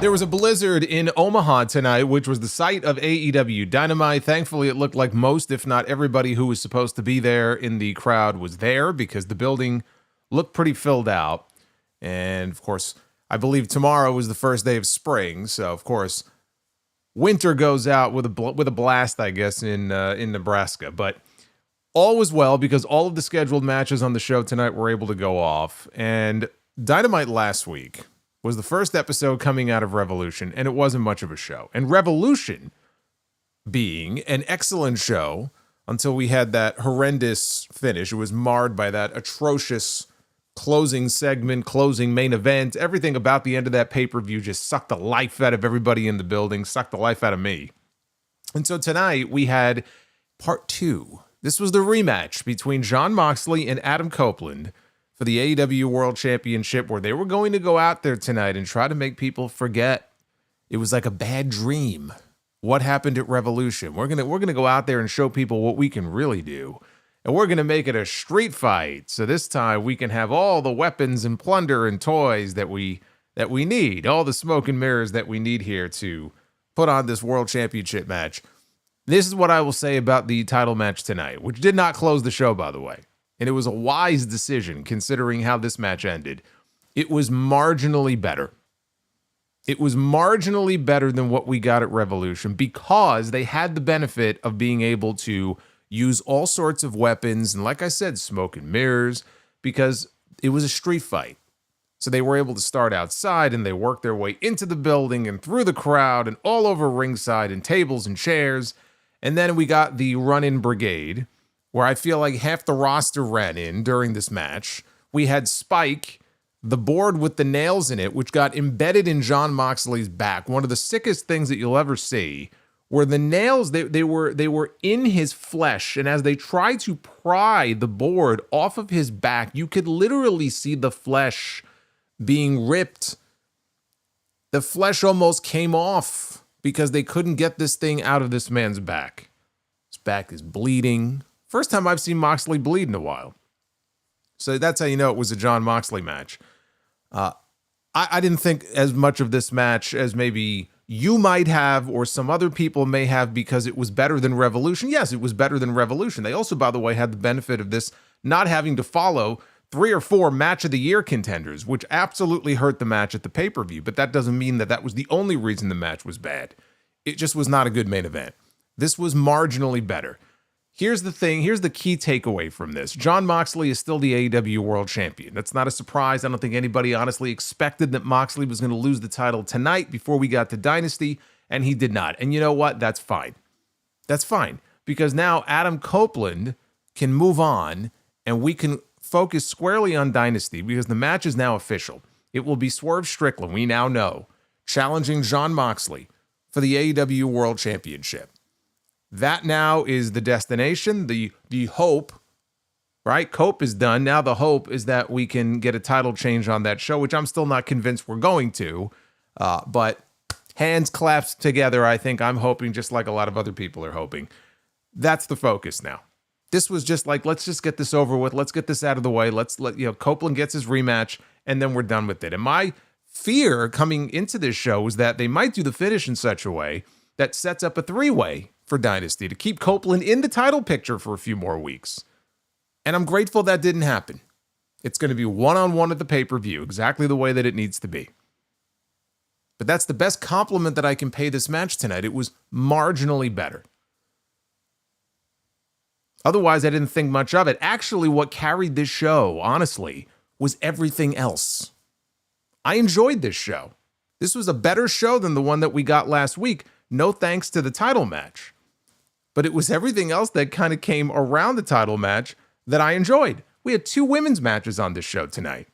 There was a blizzard in Omaha tonight, which was the site of AEW Dynamite. Thankfully, it looked like most, if not everybody who was supposed to be there in the crowd was there because the building looked pretty filled out. And, of course, I believe tomorrow was the first day of spring. So, of course, winter goes out with a blast, I guess, in Nebraska. But all was well because all of the scheduled matches on the show tonight were able to go off. And Dynamite last week was the first episode coming out of Revolution, and it wasn't much of a show. And Revolution being an excellent show until we had that horrendous finish. It was marred by that atrocious closing segment, closing main event. Everything about the end of that pay-per-view just sucked the life out of everybody in the building, sucked the life out of me. And so tonight we had part 2. This was the rematch between Jon Moxley and Adam Copeland for the AEW World Championship, where they were going to go out there tonight and try to make people forget. It was like a bad dream. What happened at Revolution? We're gonna go out there and show people what we can really do. And we're gonna make it a street fight. So this time we can have all the weapons and plunder and toys that we need, all the smoke and mirrors that we need here to put on this World Championship match. This is what I will say about the title match tonight, which did not close the show, by the way. And it was a wise decision considering how this match ended. It was marginally better. It was marginally better than what we got at Revolution because they had the benefit of being able to use all sorts of weapons. And like I said, smoke and mirrors, because it was a street fight. So they were able to start outside and they worked their way into the building and through the crowd and all over ringside and tables and chairs. And then we got the run-in brigade, where I feel like half the roster ran in during this match. We had Spike, the board with the nails in it, which got embedded in Jon Moxley's back. One of the sickest things that you'll ever see, where the nails, they were in his flesh, and as they tried to pry the board off of his back, you could literally see the flesh being ripped. The flesh almost came off because they couldn't get this thing out of this man's back. His back is bleeding. First time I've seen Moxley bleed in a while. So that's how you know it was a Jon Moxley match. I didn't think as much of this match as maybe you might have or some other people may have because it was better than Revolution. Yes, it was better than Revolution. They also, by the way, had the benefit of this not having to follow 3 or 4 match of the year contenders, which absolutely hurt the match at the pay-per-view. But that doesn't mean that that was the only reason the match was bad. It just was not a good main event. This was marginally better. Here's the thing. Here's the key takeaway from this. Jon Moxley is still the AEW World Champion. That's not a surprise. I don't think anybody honestly expected that Moxley was going to lose the title tonight before we got to Dynasty, and he did not. And you know what? That's fine. That's fine. Because now Adam Copeland can move on, and we can focus squarely on Dynasty because the match is now official. It will be Swerve Strickland, we now know, challenging Jon Moxley for the AEW World Championship. That now is the destination, the hope, right? Cope is done. Now the hope is that we can get a title change on that show, which I'm still not convinced we're going to. But hands clasped together, I think I'm hoping, just like a lot of other people are hoping. That's the focus now. This was just like, let's just get this over with. Let's get this out of the way. Let's let, Copeland gets his rematch, and then we're done with it. And my fear coming into this show was that they might do the finish in such a way that sets up a 3-way for Dynasty to keep Copeland in the title picture for a few more weeks. And I'm grateful that didn't happen. It's going to be one-on-one at the pay-per-view, exactly the way that it needs to be. But that's the best compliment that I can pay this match tonight. It was marginally better. Otherwise, I didn't think much of it. Actually, what carried this show, honestly, was everything else. I enjoyed this show. This was a better show than the one that we got last week, no thanks to the title match. But it was everything else that kind of came around the title match that I enjoyed. We had 2 women's matches on this show tonight.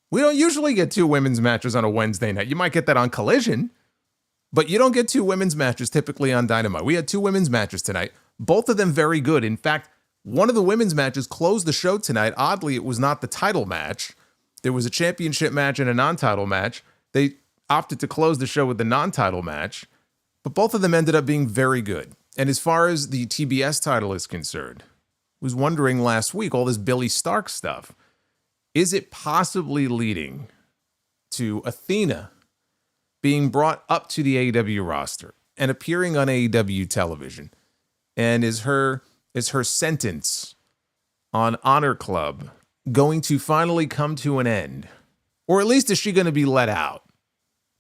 We don't usually get 2 women's matches on a Wednesday night. You might get that on Collision, but you don't get 2 women's matches typically on Dynamite. We had 2 women's matches tonight, both of them very good. In fact, one of the women's matches closed the show tonight. Oddly, it was not the title match. There was a championship match and a non-title match. They opted to close the show with the non-title match, but both of them ended up being very good. And as far as the TBS title is concerned, I was wondering last week, all this Billie Starkz stuff, is it possibly leading to Athena being brought up to the AEW roster and appearing on AEW television. And is her sentence on Honor Club going to finally come to an end? Or at least is she going to be let out?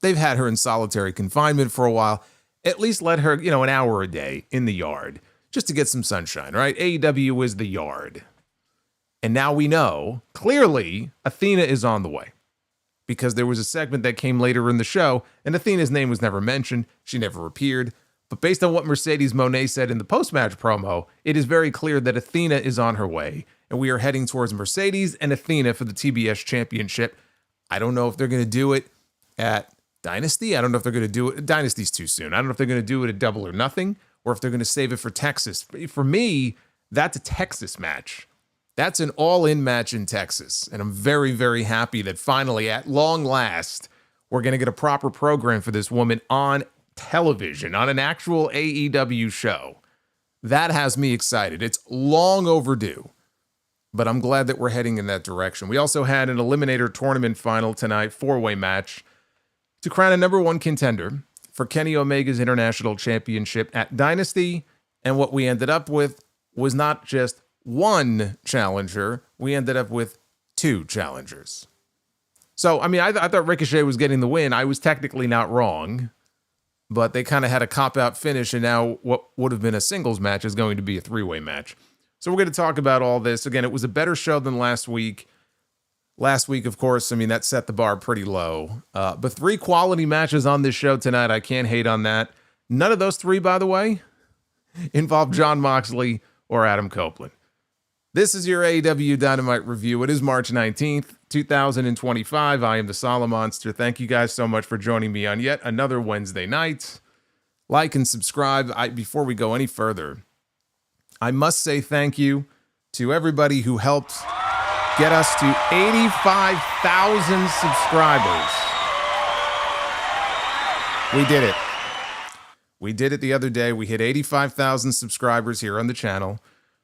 They've had her in solitary confinement for a while. At least let her, an hour a day in the yard just to get some sunshine, right? AEW is the yard. And now we know, clearly, Athena is on the way. Because there was a segment that came later in the show, and Athena's name was never mentioned. She never appeared. But based on what Mercedes Moné said in the post-match promo, it is very clear that Athena is on her way. And we are heading towards Mercedes and Athena for the TBS Championship. I don't know if they're going to do it at Dynasty. I don't know if they're going to do it. Dynasty's too soon. I don't know if they're going to do it at Double or Nothing, or if they're going to save it for Texas. For me, that's a Texas match. That's an all-in match in Texas. And I'm very, very happy that finally, at long last, we're going to get a proper program for this woman on television, on an actual AEW show. That has me excited. It's long overdue, but I'm glad that we're heading in that direction. We also had an Eliminator tournament final tonight, 4-way match, to crown a number 1 contender for Kenny Omega's International Championship at Dynasty. And what we ended up with was not just one challenger, we ended up with 2 challengers. So, I thought Ricochet was getting the win. I was technically not wrong, but they kind of had a cop-out finish, and now what would have been a singles match is going to be a 3-way match. So we're going to talk about all this. Again, it was a better show than last week. Last week, of course, that set the bar pretty low. But 3 quality matches on this show tonight. I can't hate on that. None of those 3, by the way, involve Jon Moxley or Adam Copeland. This is your AEW Dynamite review. It is March 19th, 2025. I am the Solomonster. Thank you guys so much for joining me on yet another Wednesday night. Like and subscribe. Before we go any further, I must say thank you to everybody who helped get us to 85,000 subscribers. We did it. We did it the other day. We hit 85,000 subscribers here on the channel.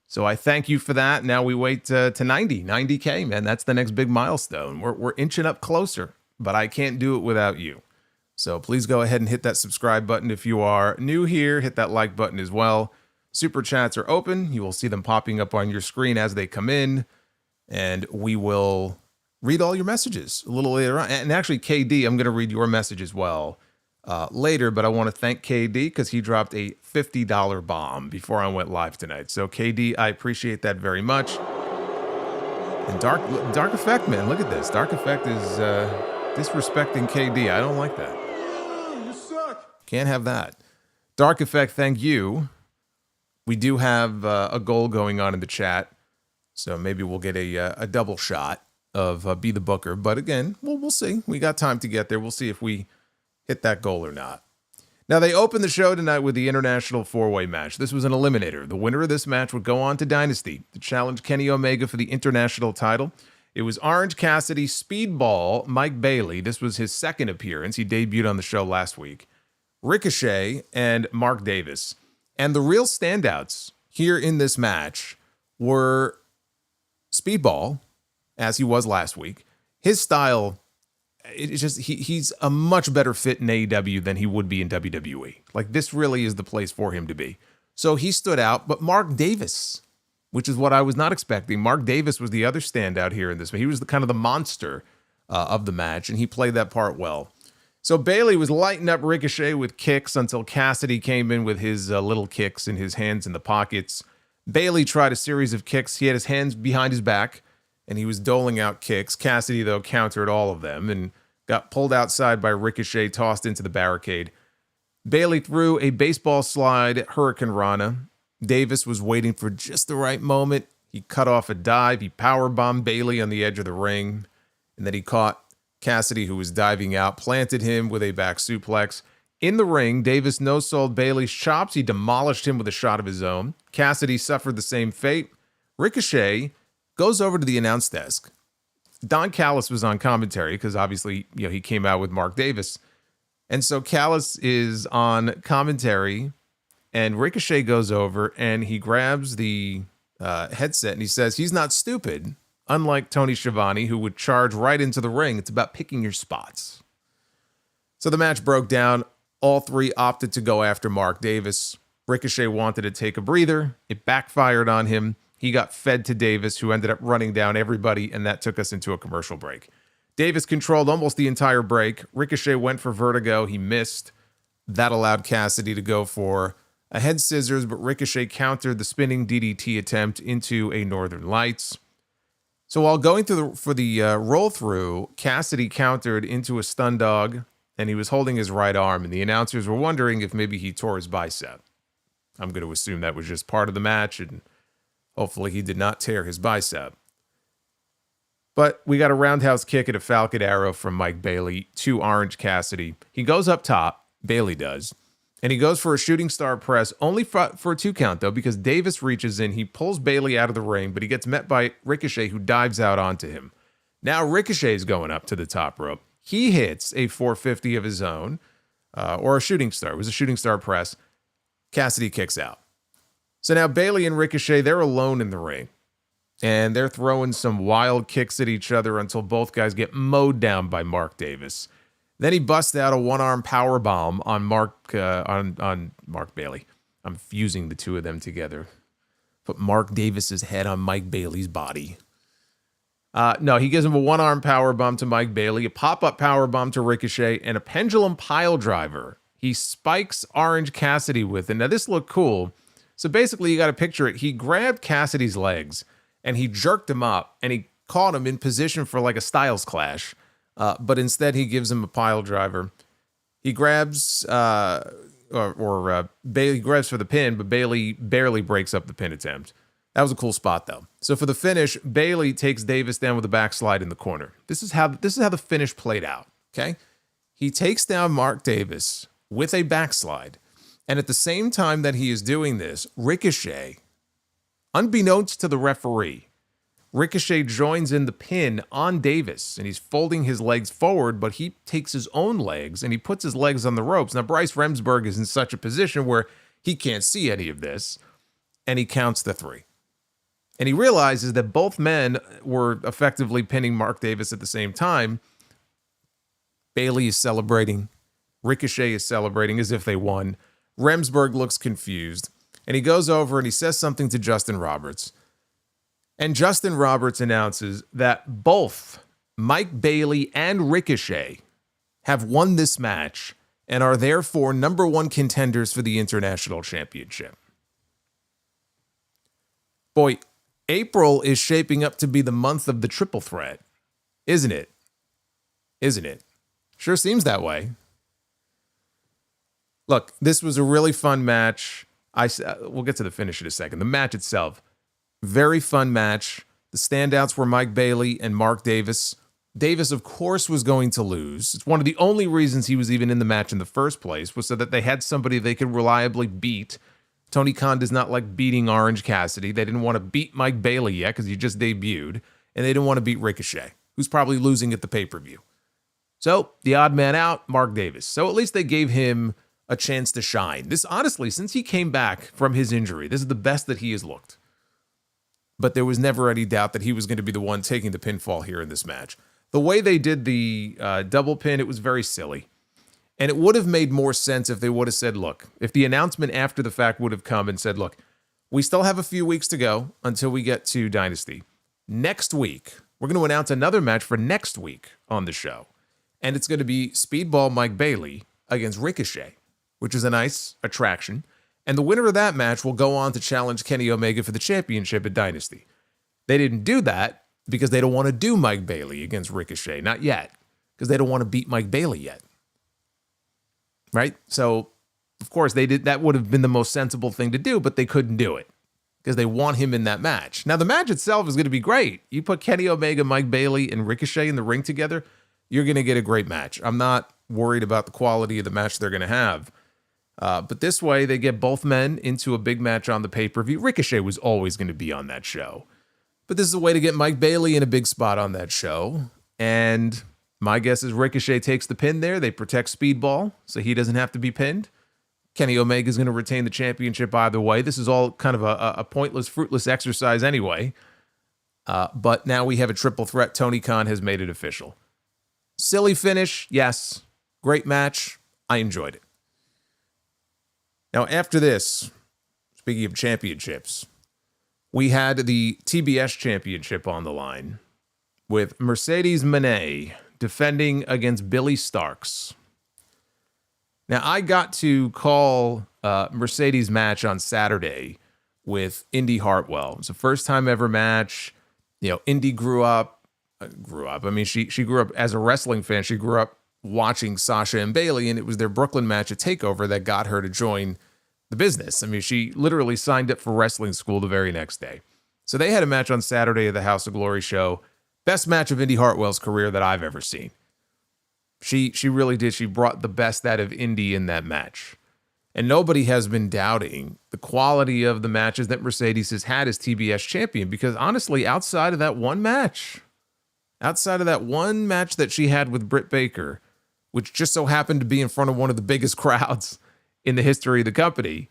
So I thank you for that. Now we wait to 90K, man. That's the next big milestone. We're inching up closer, but I can't do it without you. So please go ahead and hit that subscribe button. If you are new here, hit that like button as well. Super chats are open. You will see them popping up on your screen as they come in, and we will read all your messages a little later on. And actually, KD, I'm going to read your message as well later, but I want to thank KD because he dropped a $50 bomb before I went live tonight. So KD, I appreciate that very much. And Dark Effect, man, look at this. Dark Effect is disrespecting KD. I don't like that. You suck. Can't have that. Dark Effect, thank you. We do have a goal going on in the chat, so maybe we'll get a double shot of Be the Booker. But again, we'll see. We got time to get there. We'll see if we hit that goal or not. Now, they opened the show tonight with the International 4-way match. This was an eliminator. The winner of this match would go on to Dynasty to challenge Kenny Omega for the International title. It was Orange Cassidy, Speedball, Mike Bailey. This was his second appearance. He debuted on the show last week. Ricochet and Mark Davis. And the real standouts here in this match were Speedball, as he was last week. His style, it's just he's a much better fit in AEW than he would be in WWE. Like, this really is the place for him to be. So he stood out, but Mark Davis, which is what I was not expecting. Mark Davis was the other standout here in this. He was the kind of the monster of the match, and he played that part well. So Bailey was lighting up Ricochet with kicks until Cassidy came in with his little kicks and his hands in the pockets. Bailey tried a series of kicks. He had his hands behind his back, and he was doling out kicks. Cassidy, though, countered all of them and got pulled outside by Ricochet, tossed into the barricade. Bailey threw a baseball slide Hurricane Rana. Davis was waiting for just the right moment. He cut off a dive. He powerbombed Bailey on the edge of the ring, and then he caught Cassidy, who was diving out, planted him with a back suplex. In the ring, Davis no-sold Bailey's chops. He demolished him with a shot of his own. Cassidy suffered the same fate. Ricochet goes over to the announce desk. Don Callis was on commentary because obviously, he came out with Mark Davis. And so Callis is on commentary, and Ricochet goes over and he grabs the headset and he says, he's not stupid. Unlike Tony Schiavone, who would charge right into the ring. It's about picking your spots. So the match broke down. All three opted to go after Mark Davis. Ricochet wanted to take a breather. It backfired on him. He got fed to Davis, who ended up running down everybody, and that took us into a commercial break. Davis controlled almost the entire break. Ricochet went for vertigo. He missed. That allowed Cassidy to go for a head scissors, but Ricochet countered the spinning DDT attempt into a Northern Lights. So while going for the roll-through, Cassidy countered into a stun dog, and he was holding his right arm, and the announcers were wondering if maybe he tore his bicep. I'm going to assume that was just part of the match, and hopefully he did not tear his bicep. But we got a roundhouse kick at a Falcon Arrow from Mike Bailey to Orange Cassidy. He goes up top, Bailey does, and he goes for a shooting star press, only for a 2 count, though, because Davis reaches in. He pulls Bailey out of the ring, but he gets met by Ricochet, who dives out onto him. Now Ricochet's going up to the top rope. He hits a 450 of his own, or a shooting star. It was a shooting star press. Cassidy kicks out. So now Bailey and Ricochet, they're alone in the ring. And they're throwing some wild kicks at each other until both guys get mowed down by Mark Davis. Then he busts out a one-arm power bomb on Mark Bailey. I'm fusing the two of them together. Put Mark Davis's head on Mike Bailey's body. No, he gives him a one-arm power bomb to Mike Bailey, a pop-up power bomb to Ricochet, and a pendulum pile driver. He spikes Orange Cassidy with it. Now, this looked cool. So basically, you got to picture it. He grabbed Cassidy's legs, and he jerked him up, and he caught him in position for like a Styles Clash. But instead, he gives him a pile driver. He grabs, Bailey grabs for the pin, but Bailey barely breaks up the pin attempt. That was a cool spot, though. So for the finish, Bailey takes Davis down with a backslide in the corner. This is how the finish played out. Okay, he takes down Mark Davis with a backslide, and at the same time that he is doing this, Ricochet, unbeknownst to the referee, Ricochet joins in the pin on Davis, and he's folding his legs forward, but he takes his own legs and he puts his legs on the ropes. Now, Bryce Remsburg is in such a position where he can't see any of this, and he counts the 3. And he realizes that both men were effectively pinning Mark Davis at the same time. Bailey is celebrating. Ricochet is celebrating as if they won. Remsburg looks confused, and he goes over and he says something to Justin Roberts. And Justin Roberts announces that both Mike Bailey and Ricochet have won this match and are therefore number 1 contenders for the International Championship. Boy, April is shaping up to be the month of the triple threat, isn't it? Isn't it? Sure seems that way. Look, this was a really fun match. We'll get to the finish in a second. The match itself, very fun match. The standouts were Mike Bailey and Mark Davis. Davis, of course, was going to lose. It's one of the only reasons he was even in the match in the first place, was so that they had somebody they could reliably beat. Tony Khan does not like beating Orange Cassidy. They didn't want to beat Mike Bailey yet because he just debuted, and they didn't want to beat Ricochet, who's probably losing at the pay-per-view. So the odd man out, Mark Davis. So at least they gave him a chance to shine. This, honestly, since he came back from his injury, this is the best that he has looked. But there was never any doubt that he was going to be the one taking the pinfall here in this match. The way they did the double pin, it was very silly. And it would have made more sense if they would have said, look, if the announcement after the fact would have come and said, look, we still have a few weeks to go until we get to Dynasty. Next week, we're going to announce another match for next week on the show. And it's going to be Speedball Mike Bailey against Ricochet, which is a nice attraction. And the winner of that match will go on to challenge Kenny Omega for the championship at Dynasty. They didn't do that because they don't want to do Mike Bailey against Ricochet. Not yet. Because they don't want to beat Mike Bailey yet. Right? So, of course, that would have been the most sensible thing to do, but they couldn't do it because they want him in that match. Now, the match itself is going to be great. You put Kenny Omega, Mike Bailey, and Ricochet in the ring together, you're going to get a great match. I'm not worried about the quality of the match they're going to have. But this way, they get both men into a big match on the pay-per-view. Ricochet was always going to be on that show. But this is a way to get Mike Bailey in a big spot on that show. And my guess is Ricochet takes the pin there. They protect Speedball, so he doesn't have to be pinned. Kenny Omega is going to retain the championship either way. This is all kind of a pointless, fruitless exercise anyway. But now we have a triple threat. Tony Khan has made it official. Silly finish, yes. Great match. I enjoyed it. Now, after this, speaking of championships, we had the TBS championship on the line with Mercedes Moné defending against Billie Starkz. Now, I got to call Mercedes' match on Saturday with Indy Hartwell. It was a first-time ever match. Indy grew up. I mean, she grew up as a wrestling fan. She grew up watching Sasha and Bayley, and it was their Brooklyn match at TakeOver that got her to join the business. I mean, she literally signed up for wrestling school the very next day. So they had a match on Saturday at the House of Glory show. Best match of Indy Hartwell's career that I've ever seen. She really did. She brought the best out of Indy in that match. And nobody has been doubting the quality of the matches that Mercedes has had as TBS champion, because honestly, outside of that one match that she had with Britt Baker, which just so happened to be in front of one of the biggest crowds in the history of the company,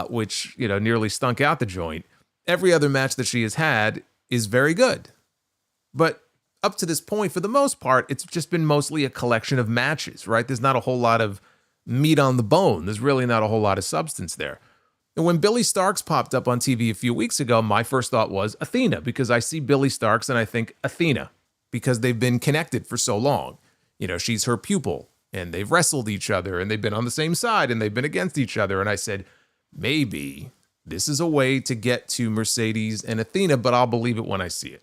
which, nearly stunk out the joint, every other match that she has had is very good. But up to this point, for the most part, it's just been mostly a collection of matches, right? There's not a whole lot of meat on the bone. There's really not a whole lot of substance there. And when Billie Starkz popped up on TV a few weeks ago, my first thought was Athena, because I see Billie Starkz and I think Athena, because they've been connected for so long. She's her pupil, and they've wrestled each other, and they've been on the same side, and they've been against each other. And I said, maybe this is a way to get to Mercedes and Athena, but I'll believe it when I see it.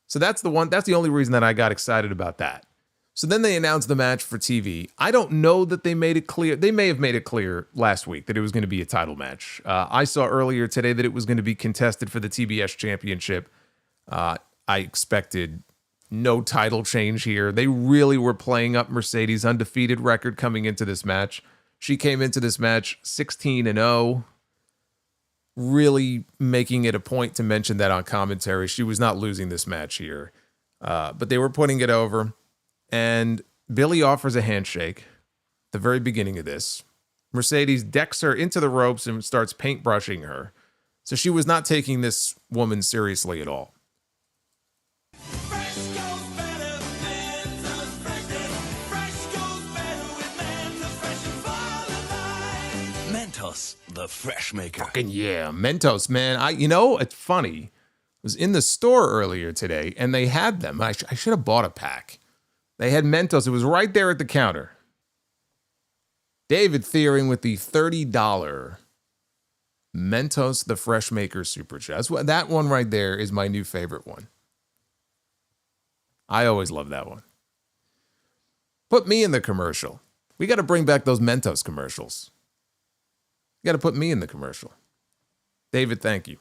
So that's the only reason that I got excited about that. So then they announced the match for TV. I don't know that they made it clear. They may have made it clear last week that it was going to be a title match. I saw earlier today that it was going to be contested for the TBS championship. I expected no title change here. They really were playing up Mercedes' undefeated record coming into this match. She came into this match 16-0, really making it a point to mention that on commentary. She was not losing this match here, but they were putting it over. And Billie offers a handshake at the very beginning of this. Mercedes decks her into the ropes and starts paintbrushing her. So she was not taking this woman seriously at all. Mentos, the fresh maker. Fucking yeah, Mentos, man. It's funny. I was in the store earlier today and they had them. I should have bought a pack. They had Mentos. It was right there at the counter. David Thiering with the $30 Mentos, the fresh maker super chat. That one right there is my new favorite one. I always love that one. Put me in the commercial. We got to bring back those Mentos commercials. You got to put me in the commercial. David, thank you.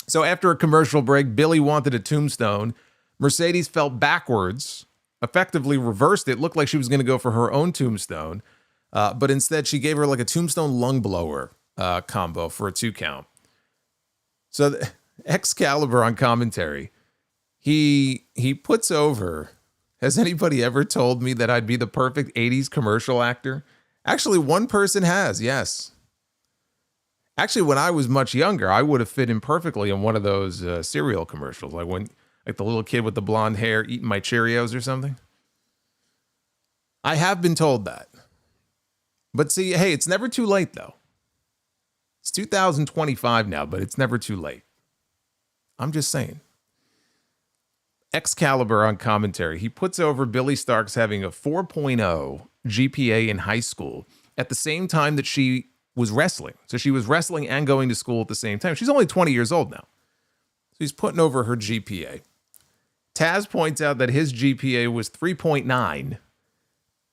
So after a commercial break, Billie wanted a tombstone. Mercedes fell backwards, effectively reversed it. Looked like she was going to go for her own tombstone. But instead, she gave her like a tombstone lung blower combo for a 2 count. So Excalibur on commentary, he puts over, has anybody ever told me that I'd be the perfect 80s commercial actor? Actually, one person has, yes. Actually, when I was much younger, I would have fit in perfectly in one of those cereal commercials. Like the little kid with the blonde hair eating my Cheerios or something. I have been told that. But see, hey, it's never too late, though. It's 2025 now, but it's never too late. I'm just saying. Excalibur on commentary. He puts over Billie Starkz having a 4.0 GPA in high school at the same time that she was wrestling. So she was wrestling and going to school at the same time. She's only 20 years old now. So he's putting over her GPA. Taz points out that his GPA was 3.9,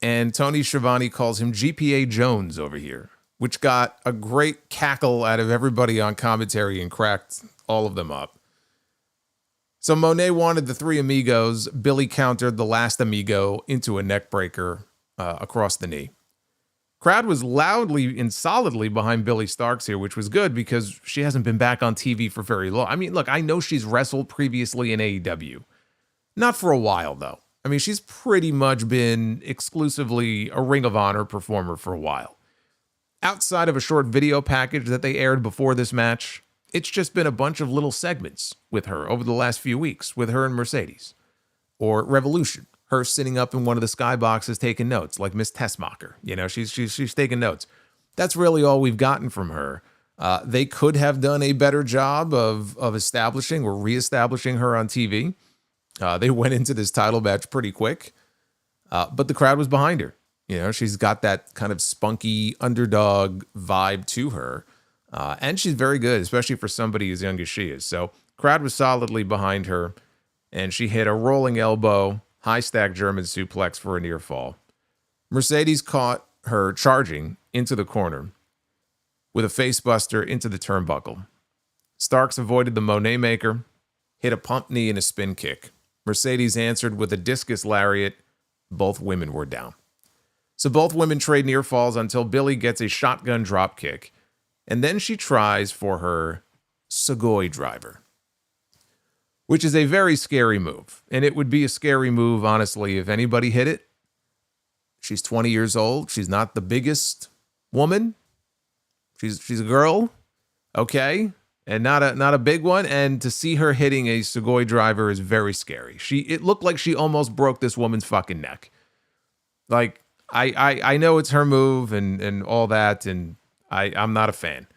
and Tony Schiavone calls him GPA Jones over here, which got a great cackle out of everybody on commentary and cracked all of them up. So Monet wanted the 3 amigos. Billie countered the last amigo into a neck breaker across the knee. Crowd was loudly and solidly behind Billie Starkz here, which was good because she hasn't been back on TV for very long. I mean, look, I know she's wrestled previously in AEW. Not for a while, though. I mean, she's pretty much been exclusively a Ring of Honor performer for a while. Outside of a short video package that they aired before this match, it's just been a bunch of little segments with her over the last few weeks, with her and Mercedes. Or Revolution, her sitting up in one of the skyboxes taking notes, like Miss Tessmacher. She's taking notes. That's really all we've gotten from her. They could have done a better job of establishing or reestablishing her on TV. They went into this title match pretty quick, but the crowd was behind her. She's got that kind of spunky underdog vibe to her, and she's very good, especially for somebody as young as she is. So crowd was solidly behind her, and she hit a rolling elbow, high stack German suplex for a near fall. Mercedes caught her charging into the corner with a face buster into the turnbuckle. Starkz avoided the Mone maker, hit a pump knee and a spin kick. Mercedes answered with a discus lariat. Both women were down. So both women trade near falls until Billie gets a shotgun drop kick, and then she tries for her Sugoi driver, which is a very scary move. And it would be a scary move, honestly, if anybody hit it. She's 20 years old. She's not the biggest woman. She's a girl, okay, and not a big one. And to see her hitting a Sugoi driver is very scary. It looked like she almost broke this woman's fucking neck. Like, I know it's her move and all that, and I'm not a fan.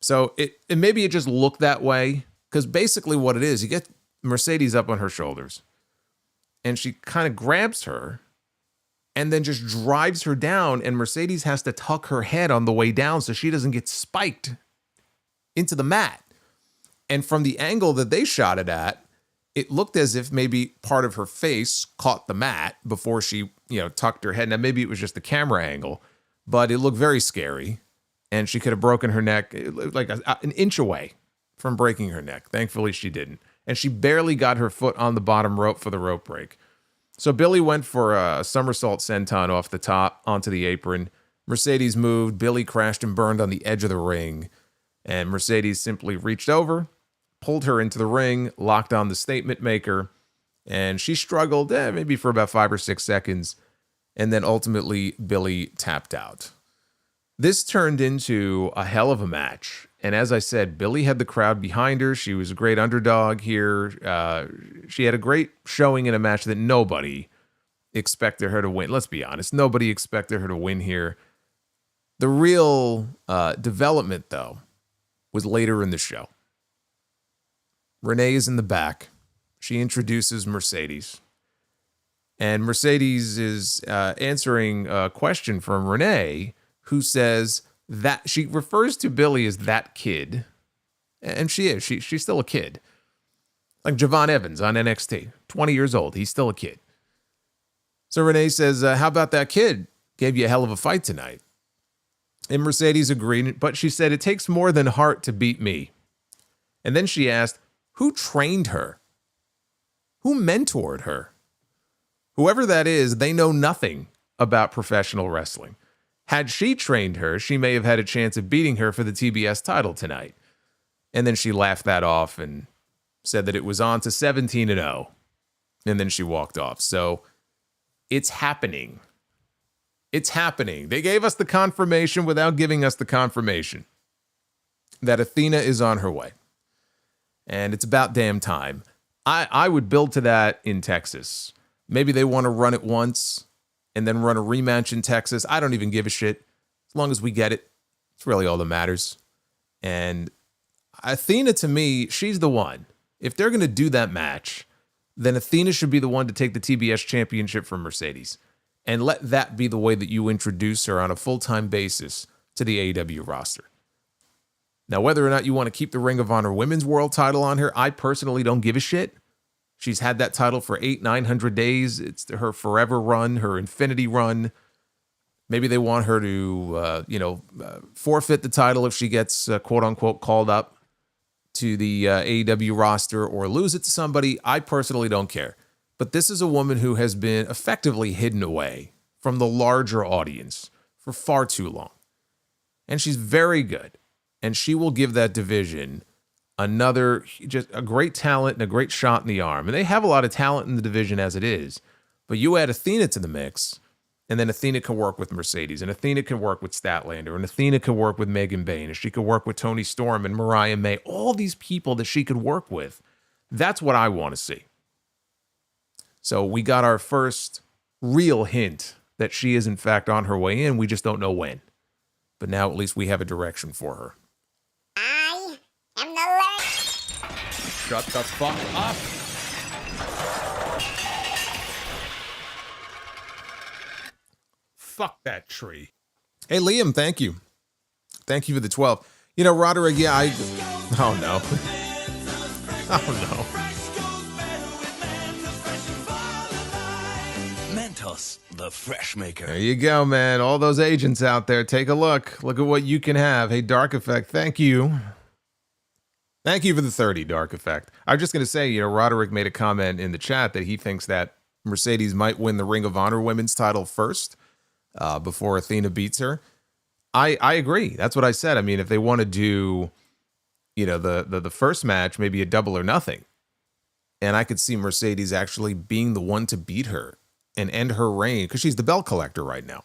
So maybe it just looked that way, because basically what it is, you get Mercedes up on her shoulders, and she kind of grabs her and then just drives her down, and Mercedes has to tuck her head on the way down so she doesn't get spiked into the mat. And from the angle that they shot it at, it looked as if maybe part of her face caught the mat before she, tucked her head. Now, maybe it was just the camera angle, but it looked very scary, and she could have broken her neck like an inch away from breaking her neck. Thankfully, she didn't. And she barely got her foot on the bottom rope for the rope break. So Billie went for a somersault senton off the top onto the apron. Mercedes moved. Billie crashed and burned on the edge of the ring. And Mercedes simply reached over, pulled her into the ring, locked on the statement maker, and she struggled maybe for about 5 or 6 seconds. And then ultimately, Billie tapped out. This turned into a hell of a match. And as I said, Billie had the crowd behind her. She was a great underdog here. She had a great showing in a match that nobody expected her to win. Let's be honest. Nobody expected her to win here. The real development, though, was later in the show. Renee is in the back. She introduces Mercedes. And Mercedes is answering a question from Renee, who says that she refers to Billie as that kid. And she is. She's still a kid. Like Javon Evans on NXT. 20 years old. He's still a kid. So Renee says, how about that kid? Gave you a hell of a fight tonight. And Mercedes agreed, but she said, it takes more than heart to beat me. And then she asked, who trained her? Who mentored her? Whoever that is, they know nothing about professional wrestling. Had she trained her, she may have had a chance of beating her for the TBS title tonight. And then she laughed that off and said that it was on to 17-0. And then she walked off. So it's happening. It's happening. They gave us the confirmation without giving us the confirmation that Athena is on her way. And it's about damn time. I would build to that in Texas. Maybe they want to run it once and then run a rematch in Texas. I don't even give a shit. As long as we get it, it's really all that matters. And Athena, to me, she's the one. If they're going to do that match, then Athena should be the one to take the TBS championship from Mercedes. And let that be the way that you introduce her on a full-time basis to the AEW roster. Now, whether or not you want to keep the Ring of Honor Women's World title on her, I personally don't give a shit. She's had that title for 800-900 days. It's her forever run, her infinity run. Maybe they want her to, forfeit the title if she gets, quote-unquote, called up to the AEW roster or lose it to somebody. I personally don't care. But this is a woman who has been effectively hidden away from the larger audience for far too long. And she's very good. And she will give that division just a great talent and a great shot in the arm. And they have a lot of talent in the division as it is. But you add Athena to the mix, and then Athena can work with Mercedes, and Athena can work with Statlander, and Athena can work with Megan Bayne, and she could work with Toni Storm and Mariah May. All these people that she could work with. That's what I want to see. So we got our first real hint that she is in fact on her way in. We just don't know when. But now at least we have a direction for her. I am the Shut the fuck up. Fuck that tree. Hey, Liam, thank you. Thank you for the 12. You know, Roderick, yeah, oh no. Oh no. Mentos, the fresh maker. There you go, man. All those agents out there, take a look. Look at what you can have. Hey, Dark Effect, thank you. Thank you for the 30, Dark Effect. I was just going to say, you know, Roderick made a comment in the chat that he thinks that Mercedes might win the Ring of Honor women's title first before Athena beats her. I agree. That's what I said. I mean, if they want to do, you know, the first match, maybe a double or nothing. And I could see Mercedes actually being the one to beat her and end her reign, because she's the belt collector right now.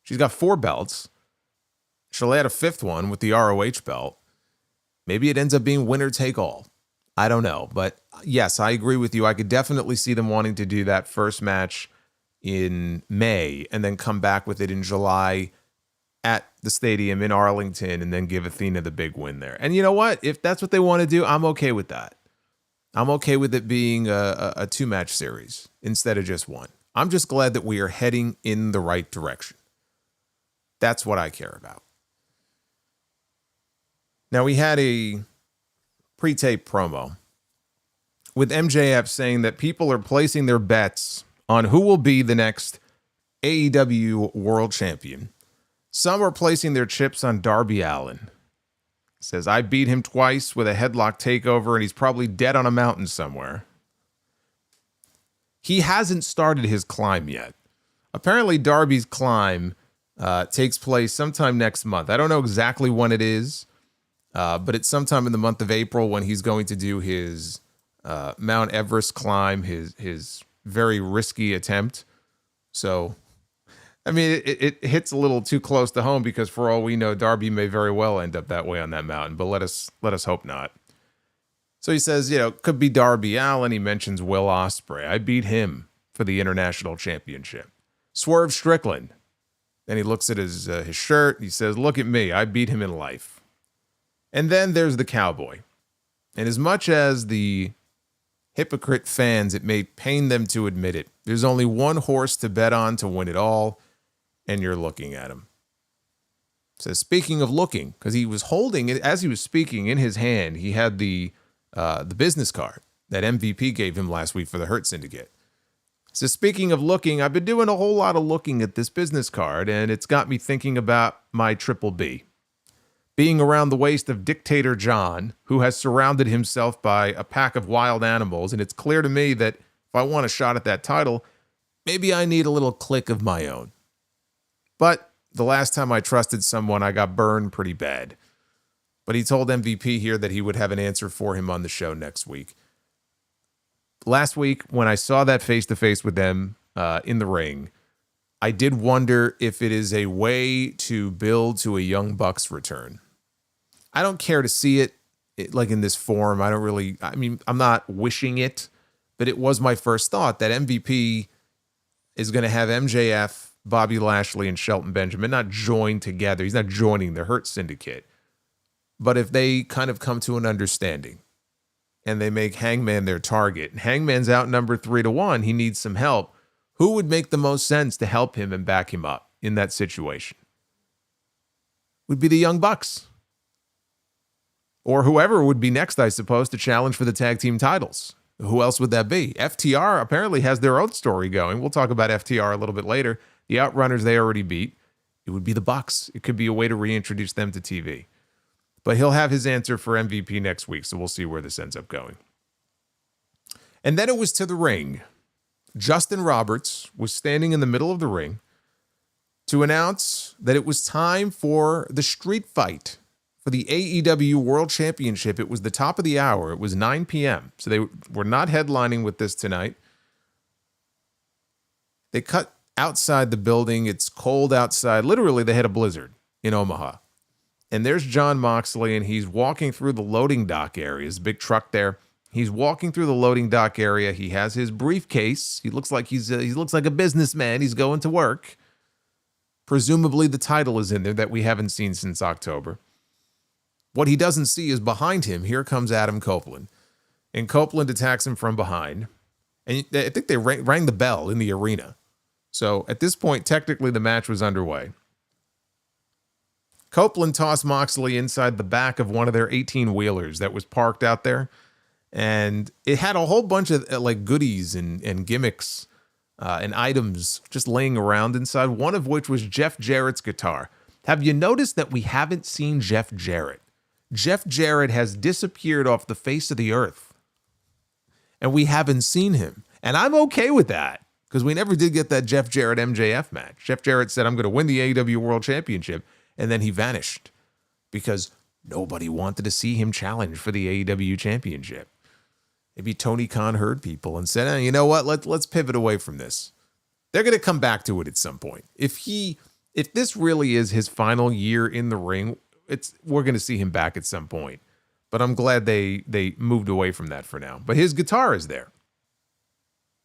She's got 4 belts. She'll add a 5th one with the ROH belt. Maybe it ends up being winner take all. I don't know. But yes, I agree with you. I could definitely see them wanting to do that first match in May and then come back with it in July at the stadium in Arlington and then give Athena the big win there. And you know what? If that's what they want to do, I'm okay with that. I'm okay with it being a 2-match series instead of just one. I'm just glad that we are heading in the right direction. That's what I care about. Now, we had a pre-tape promo with MJF saying that people are placing their bets on who will be the next AEW World Champion. Some are placing their chips on Darby Allin. Says, I beat him twice with a headlock takeover, and he's probably dead on a mountain somewhere. He hasn't started his climb yet. Apparently, Darby's climb takes place sometime next month. I don't know exactly when it is, but it's sometime in the month of April when he's going to do his Mount Everest climb, his very risky attempt. So, I mean, it hits a little too close to home because for all we know, Darby may very well end up that way on that mountain, but let us hope not. So he says, you know, could be Darby Allin. He mentions Will Ospreay. I beat him for the International Championship. Swerve Strickland. Then he looks at his shirt. He says, look at me. I beat him in life. And then there's the Cowboy. And as much as the hypocrite fans, it may pain them to admit it, there's only one horse to bet on to win it all, and you're looking at him. Says, speaking of looking, because he was holding it as he was speaking in his hand, he had the business card that MVP gave him last week for the Hurt Syndicate. So speaking of looking, I've been doing a whole lot of looking at this business card, and it's got me thinking about my Triple B. Being around the waist of Dictator John, who has surrounded himself by a pack of wild animals, and it's clear to me that if I want a shot at that title, maybe I need a little click of my own. But the last time I trusted someone, I got burned pretty bad. But he told MVP here that he would have an answer for him on the show next week. Last week, when I saw that face-to-face with them in the ring, I did wonder if it is a way to build to a Young Bucks return. I don't care to see it like in this form. I'm not wishing it, but it was my first thought that MVP is going to have MJF, Bobby Lashley, and Shelton Benjamin not join together. He's not joining the Hurt Syndicate. But if they kind of come to an understanding and they make Hangman their target, and Hangman's outnumbered 3-1, he needs some help, who would make the most sense to help him and back him up in that situation? Would be the Young Bucks. Or whoever would be next, I suppose, to challenge for the tag team titles. Who else would that be? FTR apparently has their own story going. We'll talk about FTR a little bit later. The Outrunners they already beat. It would be the Bucks. It could be a way to reintroduce them to TV. But he'll have his answer for MVP next week, so we'll see where this ends up going. And then it was to the ring. Justin Roberts was standing in the middle of the ring to announce that it was time for the street fight for the AEW World Championship. It was the top of the hour. It was 9 p.m. So they were not headlining with this tonight. They cut outside the building. It's cold outside. Literally, they had a blizzard in Omaha. And there's Jon Moxley, and he's walking through the loading dock area. His big truck there. He's walking through the loading dock area. He has his briefcase. He looks like he looks like a businessman. He's going to work. Presumably the title is in there that we haven't seen since October. What he doesn't see is behind him, here comes Adam Copeland. And Copeland attacks him from behind. And I think they rang the bell in the arena. So at this point, technically the match was underway. Copeland tossed Moxley inside the back of one of their 18-wheelers that was parked out there. And it had a whole bunch of like goodies and gimmicks and items just laying around inside, one of which was Jeff Jarrett's guitar. Have you noticed that we haven't seen Jeff Jarrett? Jeff Jarrett has disappeared off the face of the earth. And we haven't seen him. And I'm okay with that because we never did get that Jeff Jarrett MJF match. Jeff Jarrett said, I'm going to win the AEW World Championship. And then he vanished because nobody wanted to see him challenge for the AEW Championship. Maybe Tony Khan heard people and said, you know what, let's pivot away from this. They're going to come back to it at some point. If this really is his final year in the ring, we're going to see him back at some point. But I'm glad they moved away from that for now. But his guitar is there.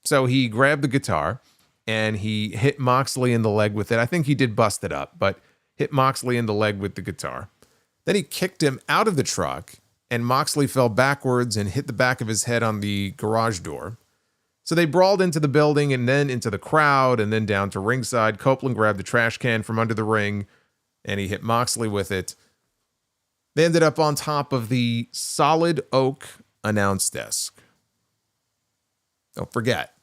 So he grabbed the guitar and he hit Moxley in the leg with it. I think he did bust it up, but hit Moxley in the leg with the guitar. Then he kicked him out of the truck, and Moxley fell backwards and hit the back of his head on the garage door. So they brawled into the building and then into the crowd and then down to ringside. Copeland grabbed the trash can from under the ring, and he hit Moxley with it. They ended up on top of the solid oak announce desk. Don't forget,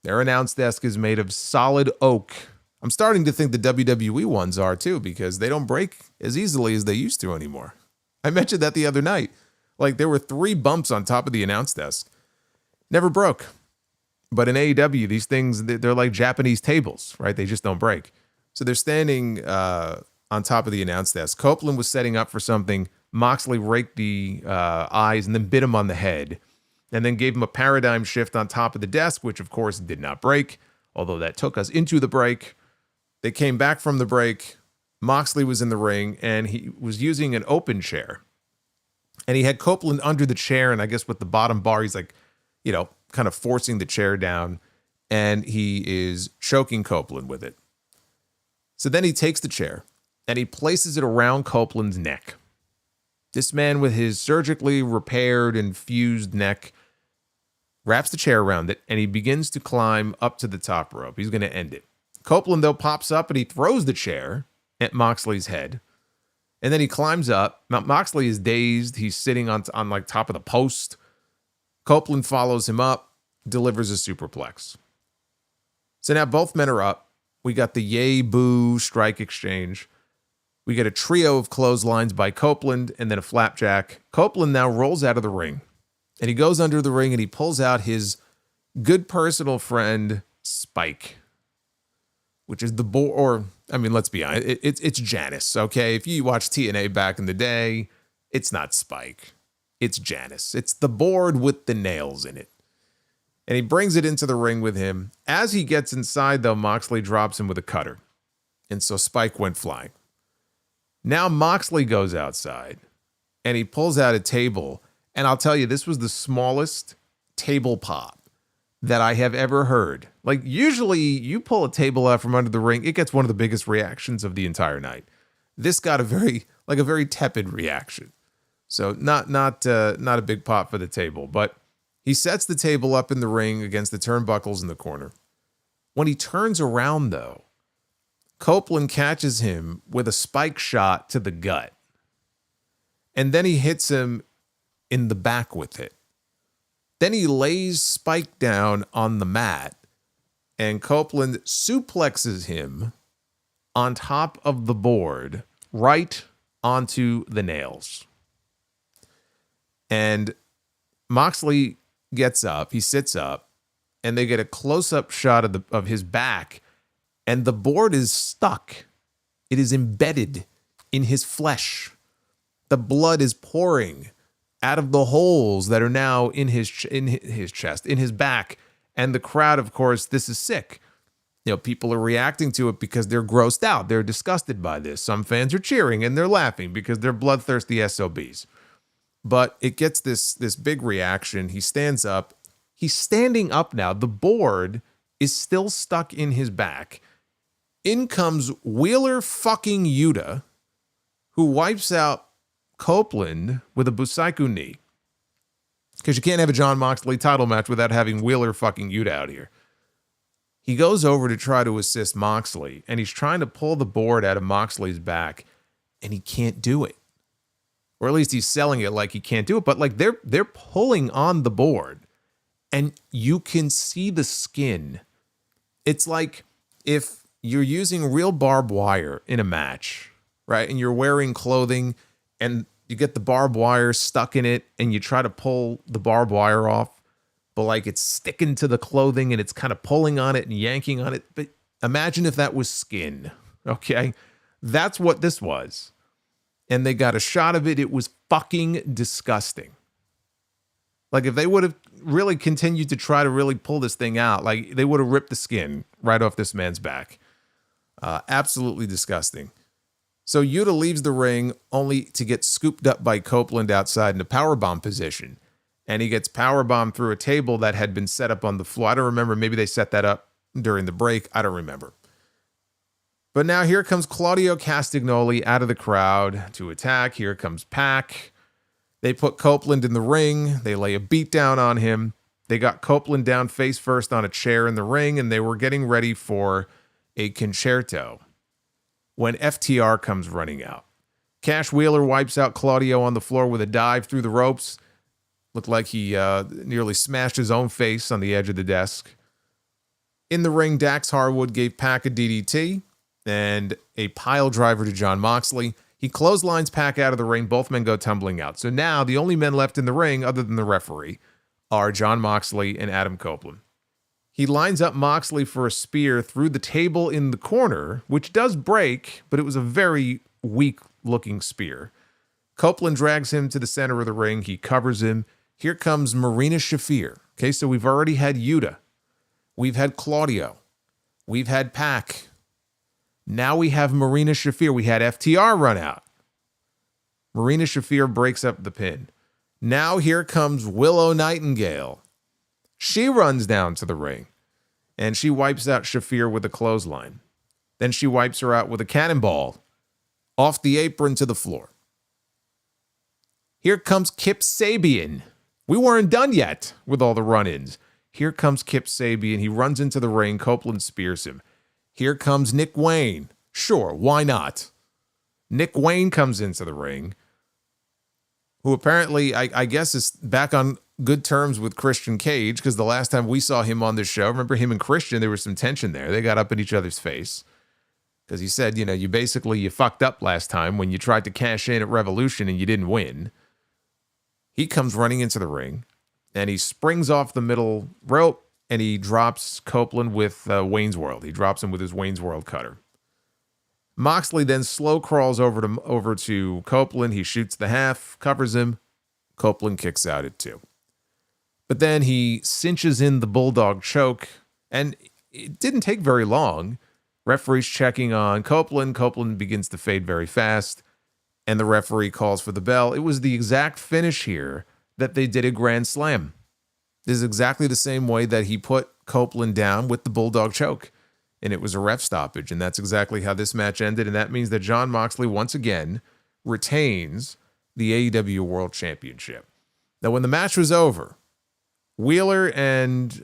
their announce desk is made of solid oak. I'm starting to think the WWE ones are too, because they don't break as easily as they used to anymore. I mentioned that the other night. Like, there were 3 bumps on top of the announce desk. Never broke. But in AEW, these things, they're like Japanese tables, right? They just don't break. So they're standing on top of the announce desk. Copeland was setting up for something. Moxley raked the eyes and then bit him on the head. And then gave him a paradigm shift on top of the desk, which of course did not break, although that took us into the break. They came back from the break. Moxley was in the ring, and he was using an open chair. And he had Copeland under the chair, and I guess with the bottom bar, he's like, kind of forcing the chair down, and he is choking Copeland with it. So then he takes the chair, and he places it around Copeland's neck. This man with his surgically repaired and fused neck wraps the chair around it, and he begins to climb up to the top rope. He's going to end it. Copeland, though, pops up, and he throws the chair at Moxley's head. And then he climbs up. Moxley is dazed. He's sitting on like top of the post. Copeland follows him up, delivers a superplex. So now both men are up. We got the yay, boo, strike exchange. We get a trio of clotheslines by Copeland and then a flapjack. Copeland now rolls out of the ring. And he goes under the ring and he pulls out his good personal friend, Spike. Which is the let's be honest, it's Janice, okay? If you watch TNA back in the day, it's not Spike. It's Janice. It's the board with the nails in it. And he brings it into the ring with him. As he gets inside, though, Moxley drops him with a cutter. And so Spike went flying. Now Moxley goes outside, and he pulls out a table. And I'll tell you, this was the smallest table pop that I have ever heard. Like, usually you pull a table out from under the ring, it gets one of the biggest reactions of the entire night. This got a very tepid reaction. So not a big pop for the table, but he sets the table up in the ring against the turnbuckles in the corner. When he turns around, though, Copeland catches him with a spike shot to the gut. And then he hits him in the back with it. Then he lays Spike down on the mat, and Copeland suplexes him on top of the board, right onto the nails. And Moxley gets up, he sits up, and they get a close-up shot of his back, and the board is stuck. It is embedded in his flesh. The blood is pouring out of the holes that are now in his chest, in his back. And the crowd, of course, this is sick. People are reacting to it because they're grossed out. They're disgusted by this. Some fans are cheering and they're laughing because they're bloodthirsty SOBs. But it gets this big reaction. He stands up. He's standing up now. The board is still stuck in his back. In comes Wheeler fucking Yuta, who wipes out Copeland with a Busaiku knee. Because you can't have a Jon Moxley title match without having Wheeler fucking Yuta out here. He goes over to try to assist Moxley, and he's trying to pull the board out of Moxley's back, and he can't do it. Or at least he's selling it like he can't do it, but like they're pulling on the board, and you can see the skin. It's like if you're using real barbed wire in a match, right? And you're wearing clothing, and you get the barbed wire stuck in it, and you try to pull the barbed wire off, but like it's sticking to the clothing and it's kind of pulling on it and yanking on it. But imagine if that was skin, okay? That's what this was. And they got a shot of it. It was fucking disgusting. Like if they would have really continued to try to really pull this thing out, like they would have ripped the skin right off this man's back. Absolutely disgusting. So Yuta leaves the ring only to get scooped up by Copeland outside in a powerbomb position. And he gets powerbombed through a table that had been set up on the floor. I don't remember. Maybe they set that up during the break. I don't remember. But now here comes Claudio Castagnoli out of the crowd to attack. Here comes Pac. They put Copeland in the ring. They lay a beat down on him. They got Copeland down face first on a chair in the ring, and they were getting ready for a concerto when FTR comes running out. Cash Wheeler wipes out Claudio on the floor with a dive through the ropes. Looked like he nearly smashed his own face on the edge of the desk. In the ring, Dax Harwood gave Pac a DDT and a pile driver to Jon Moxley. He clotheslines Pac out of the ring. Both men go tumbling out. So now the only men left in the ring, other than the referee, are Jon Moxley and Adam Copeland. He lines up Moxley for a spear through the table in the corner, which does break, but it was a very weak-looking spear. Copeland drags him to the center of the ring. He covers him. Here comes Marina Shafir. Okay, so we've already had Yuta. We've had Claudio. We've had Pac. Now we have Marina Shafir. We had FTR run out. Marina Shafir breaks up the pin. Now here comes Willow Nightingale. She runs down to the ring, and she wipes out Shafir with a clothesline. Then she wipes her out with a cannonball off the apron to the floor. Here comes Kip Sabian. We weren't done yet with all the run-ins. Here comes Kip Sabian. He runs into the ring. Copeland spears him. Here comes Nick Wayne. Sure, why not? Nick Wayne comes into the ring, who apparently, I guess, is back on good terms with Christian Cage, because the last time we saw him on this show, remember him and Christian, there was some tension there. They got up in each other's face. Because he said, you fucked up last time when you tried to cash in at Revolution and you didn't win. He comes running into the ring, and he springs off the middle rope, and he drops Copeland with Wayne's World. He drops him with his Wayne's World cutter. Moxley then slow crawls over to Copeland. He shoots the half, covers him. Copeland kicks out at 2. But then he cinches in the Bulldog choke, and it didn't take very long. Referee's checking on Copeland. Copeland begins to fade very fast, and the referee calls for the bell. It was the exact finish here that they did a Grand Slam. This is exactly the same way that he put Copeland down with the Bulldog choke, and it was a ref stoppage, and that's exactly how this match ended, and that means that Jon Moxley once again retains the AEW World Championship. Now, when the match was over, Wheeler and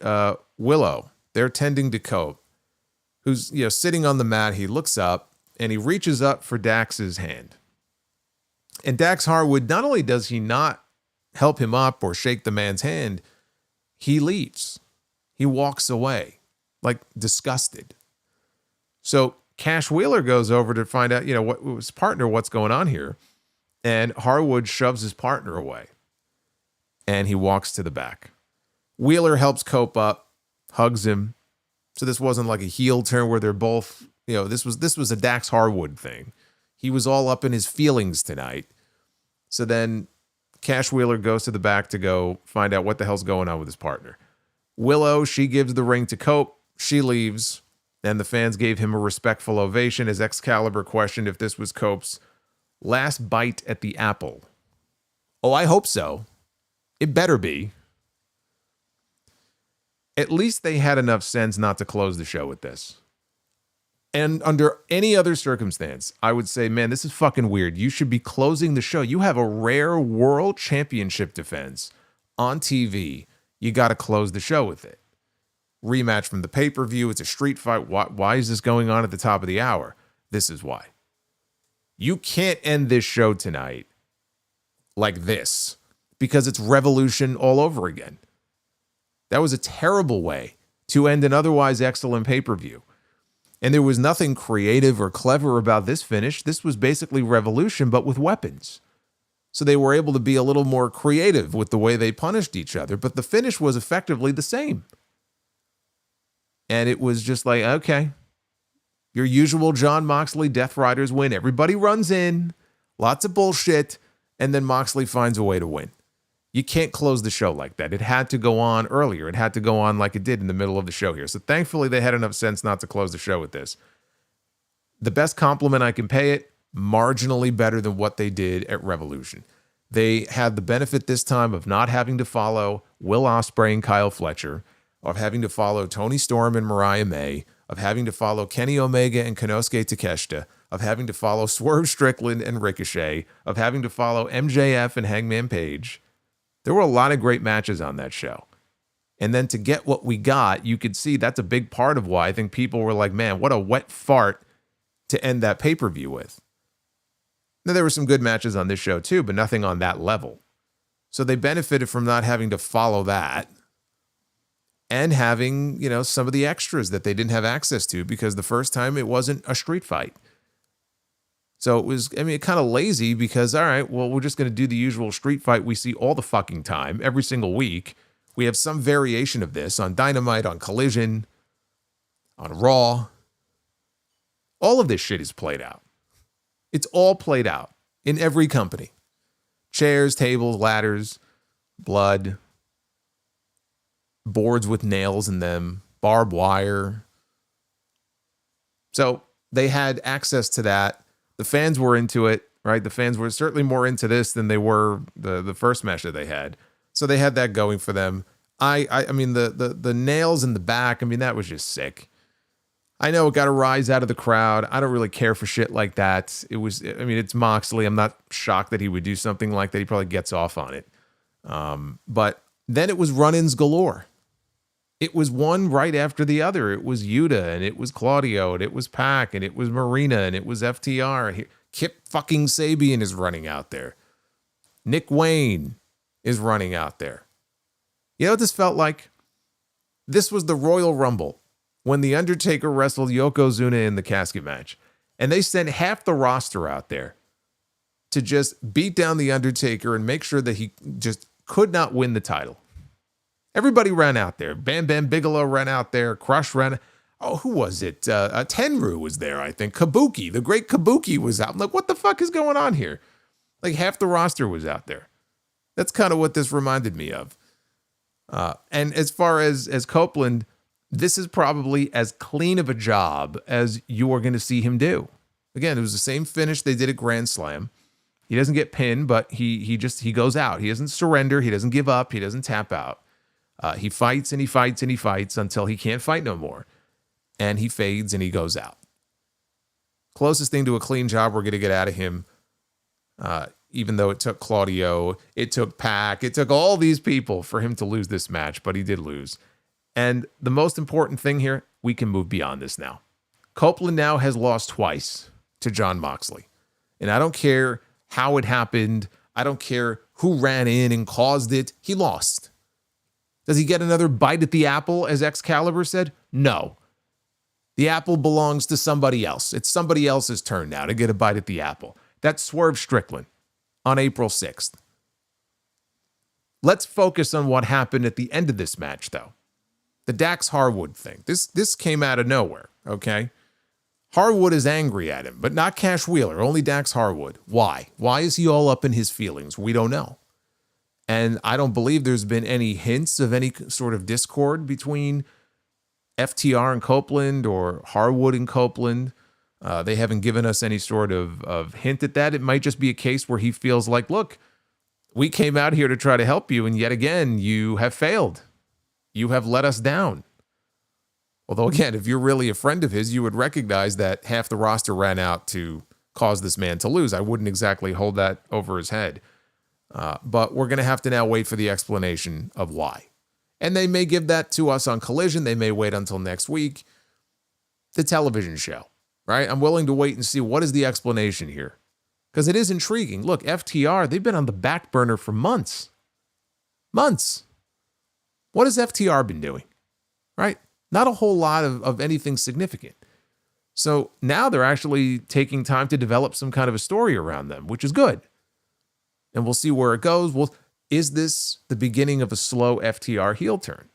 Willow, they're tending to Cope, who's sitting on the mat. He looks up, and he reaches up for Dax's hand. And Dax Harwood, not only does he not help him up or shake the man's hand, he leaves. He walks away, like disgusted. So Cash Wheeler goes over to find out, what his partner, what's going on here. And Harwood shoves his partner away. And he walks to the back. Wheeler helps Cope up, hugs him. So this wasn't like a heel turn where they're both, this was a Dax Harwood thing. He was all up in his feelings tonight. So then Cash Wheeler goes to the back to go find out what the hell's going on with his partner. Willow, she gives the ring to Cope. She leaves, and the fans gave him a respectful ovation as Excalibur questioned if this was Cope's last bite at the apple. Oh, I hope so. It better be. At least they had enough sense not to close the show with this. And under any other circumstance, I would say, man, this is fucking weird. You should be closing the show. You have a rare world championship defense on TV. You got to close the show with it. Rematch from the pay-per-view. It's a street fight. Why is this going on at the top of the hour? This is why. You can't end this show tonight like this because it's Revolution all over again. That was a terrible way to end an otherwise excellent pay-per-view. And there was nothing creative or clever about this finish. This was basically Revolution, but with weapons. So they were able to be a little more creative with the way they punished each other, but the finish was effectively the same. And it was just like, okay, your usual Jon Moxley Death Riders win. Everybody runs in, lots of bullshit, and then Moxley finds a way to win. You can't close the show like that. It had to go on earlier. It had to go on like it did in the middle of the show here. So thankfully, they had enough sense not to close the show with this. The best compliment I can pay it, marginally better than what they did at Revolution. They had the benefit this time of not having to follow Will Ospreay and Kyle Fletcher, of having to follow Tony Storm and Mariah May, of having to follow Kenny Omega and Konosuke Takeshita, of having to follow Swerve Strickland and Ricochet, of having to follow MJF and Hangman Page. There were a lot of great matches on that show. And then to get what we got, you could see that's a big part of why I think people were like, man, what a wet fart to end that pay-per-view with. Now, there were some good matches on this show too, but nothing on that level. So they benefited from not having to follow that and having, you know, some of the extras that they didn't have access to because the first time it wasn't a street fight. So it was, I mean, kind of lazy because, all right, well, we're just going to do the usual street fight we see all the fucking time, every single week. We have some variation of this on Dynamite, on Collision, on Raw. All of this shit is played out. It's all played out in every company. Chairs, tables, ladders, blood, boards with nails in them, barbed wire. So they had access to that. The fans were into it, right? The fans were certainly more into this than they were the first match that they had. So they had that going for them. I mean, the nails in the back, I mean, that was just sick. I know it got a rise out of the crowd. I don't really care for shit like that. It was, I mean, it's Moxley. I'm not shocked that he would do something like that. He probably gets off on it. But then it was run-ins galore. It was one right after the other. It was Yuta, and it was Claudio, and it was Pac, and it was Marina, and it was FTR. Kip fucking Sabian is running out there. Nick Wayne is running out there. You know what this felt like? This was the Royal Rumble when The Undertaker wrestled Yokozuna in the casket match. And they sent half the roster out there to just beat down The Undertaker and make sure that he just could not win the title. Everybody ran out there. Bam Bam Bigelow ran out there. Crush ran. Oh, who was it? Tenru was there, I think. Kabuki, the great Kabuki was out. I'm like, what the fuck is going on here? Like half the roster was out there. That's kind of what this reminded me of. And as far as Copeland, this is probably as clean of a job as you are going to see him do. Again, it was the same finish they did at Grand Slam. He doesn't get pinned, but he goes out. He doesn't surrender. He doesn't give up. He doesn't tap out. He fights and he fights and he fights until he can't fight no more. And he fades and he goes out. Closest thing to a clean job we're going to get out of him, even though it took Claudio, it took Pac, it took all these people for him to lose this match, but he did lose. And the most important thing here, we can move beyond this now. Copeland now has lost twice to Jon Moxley. And I don't care how it happened. I don't care who ran in and caused it. He lost. Does he get another bite at the apple, as Excalibur said? No. The apple belongs to somebody else. It's somebody else's turn now to get a bite at the apple. That's Swerve Strickland on April 6th. Let's focus on what happened at the end of this match, though. The Dax Harwood thing. This came out of nowhere, okay? Harwood is angry at him, but not Cash Wheeler, only Dax Harwood. Why? Why is he all up in his feelings? We don't know. And I don't believe there's been any hints of any sort of discord between FTR and Copeland or Harwood and Copeland. They haven't given us any sort of hint at that. It might just be a case where he feels like, look, We came out here to try to help you, and yet again, you have failed. You have let us down. Although, again, if you're really a friend of his, you would recognize that half the roster ran out to cause this man to lose. I wouldn't exactly hold that over his head. But we're going to have to now wait for the explanation of why. And they may give that to us on Collision. They may wait until next week. The television show, right? I'm willing to wait and see what is the explanation here. Because it is intriguing. Look, FTR, they've been on the back burner for months. Months. What has FTR been doing? Right? Not a whole lot of anything significant. So now they're actually taking time to develop some kind of a story around them, which is good. And we'll see where it goes. Well, is this the beginning of a slow FTR heel turn?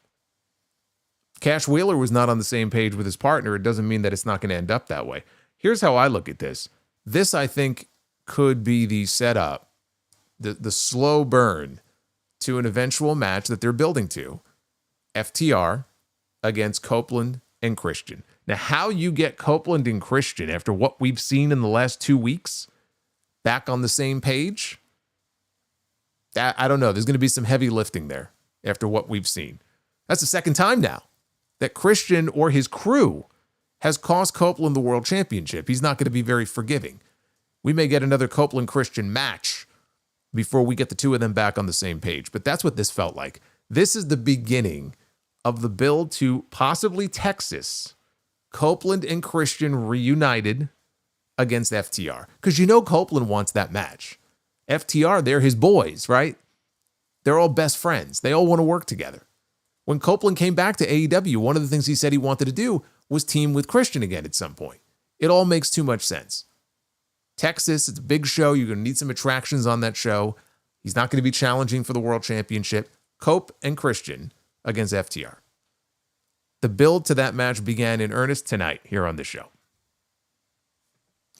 Cash Wheeler was not on the same page with his partner. It doesn't mean that it's not going to end up that way. Here's how I look at this. This, I think, could be the setup, the slow burn to an eventual match that they're building to. FTR against Copeland and Christian. Now, how you get Copeland and Christian after what we've seen in the last 2 weeks back on the same page, that, I don't know. There's going to be some heavy lifting there after what we've seen. That's the second time now that Christian or his crew has cost Copeland the world championship. He's not going to be very forgiving. We may get another Copeland-Christian match before we get the two of them back on the same page. But that's what this felt like. This is the beginning of the build to possibly Texas, Copeland and Christian reunited against FTR. Because you know Copeland wants that match. FTR, they're his boys, right? They're all best friends. They all want to work together. When Copeland came back to AEW, one of the things he said he wanted to do was team with Christian again at some point. It all makes too much sense. Texas, it's a big show. You're going to need some attractions on that show. He's not going to be challenging for the world championship. Cope and Christian against FTR. The build to that match began in earnest tonight here on the show.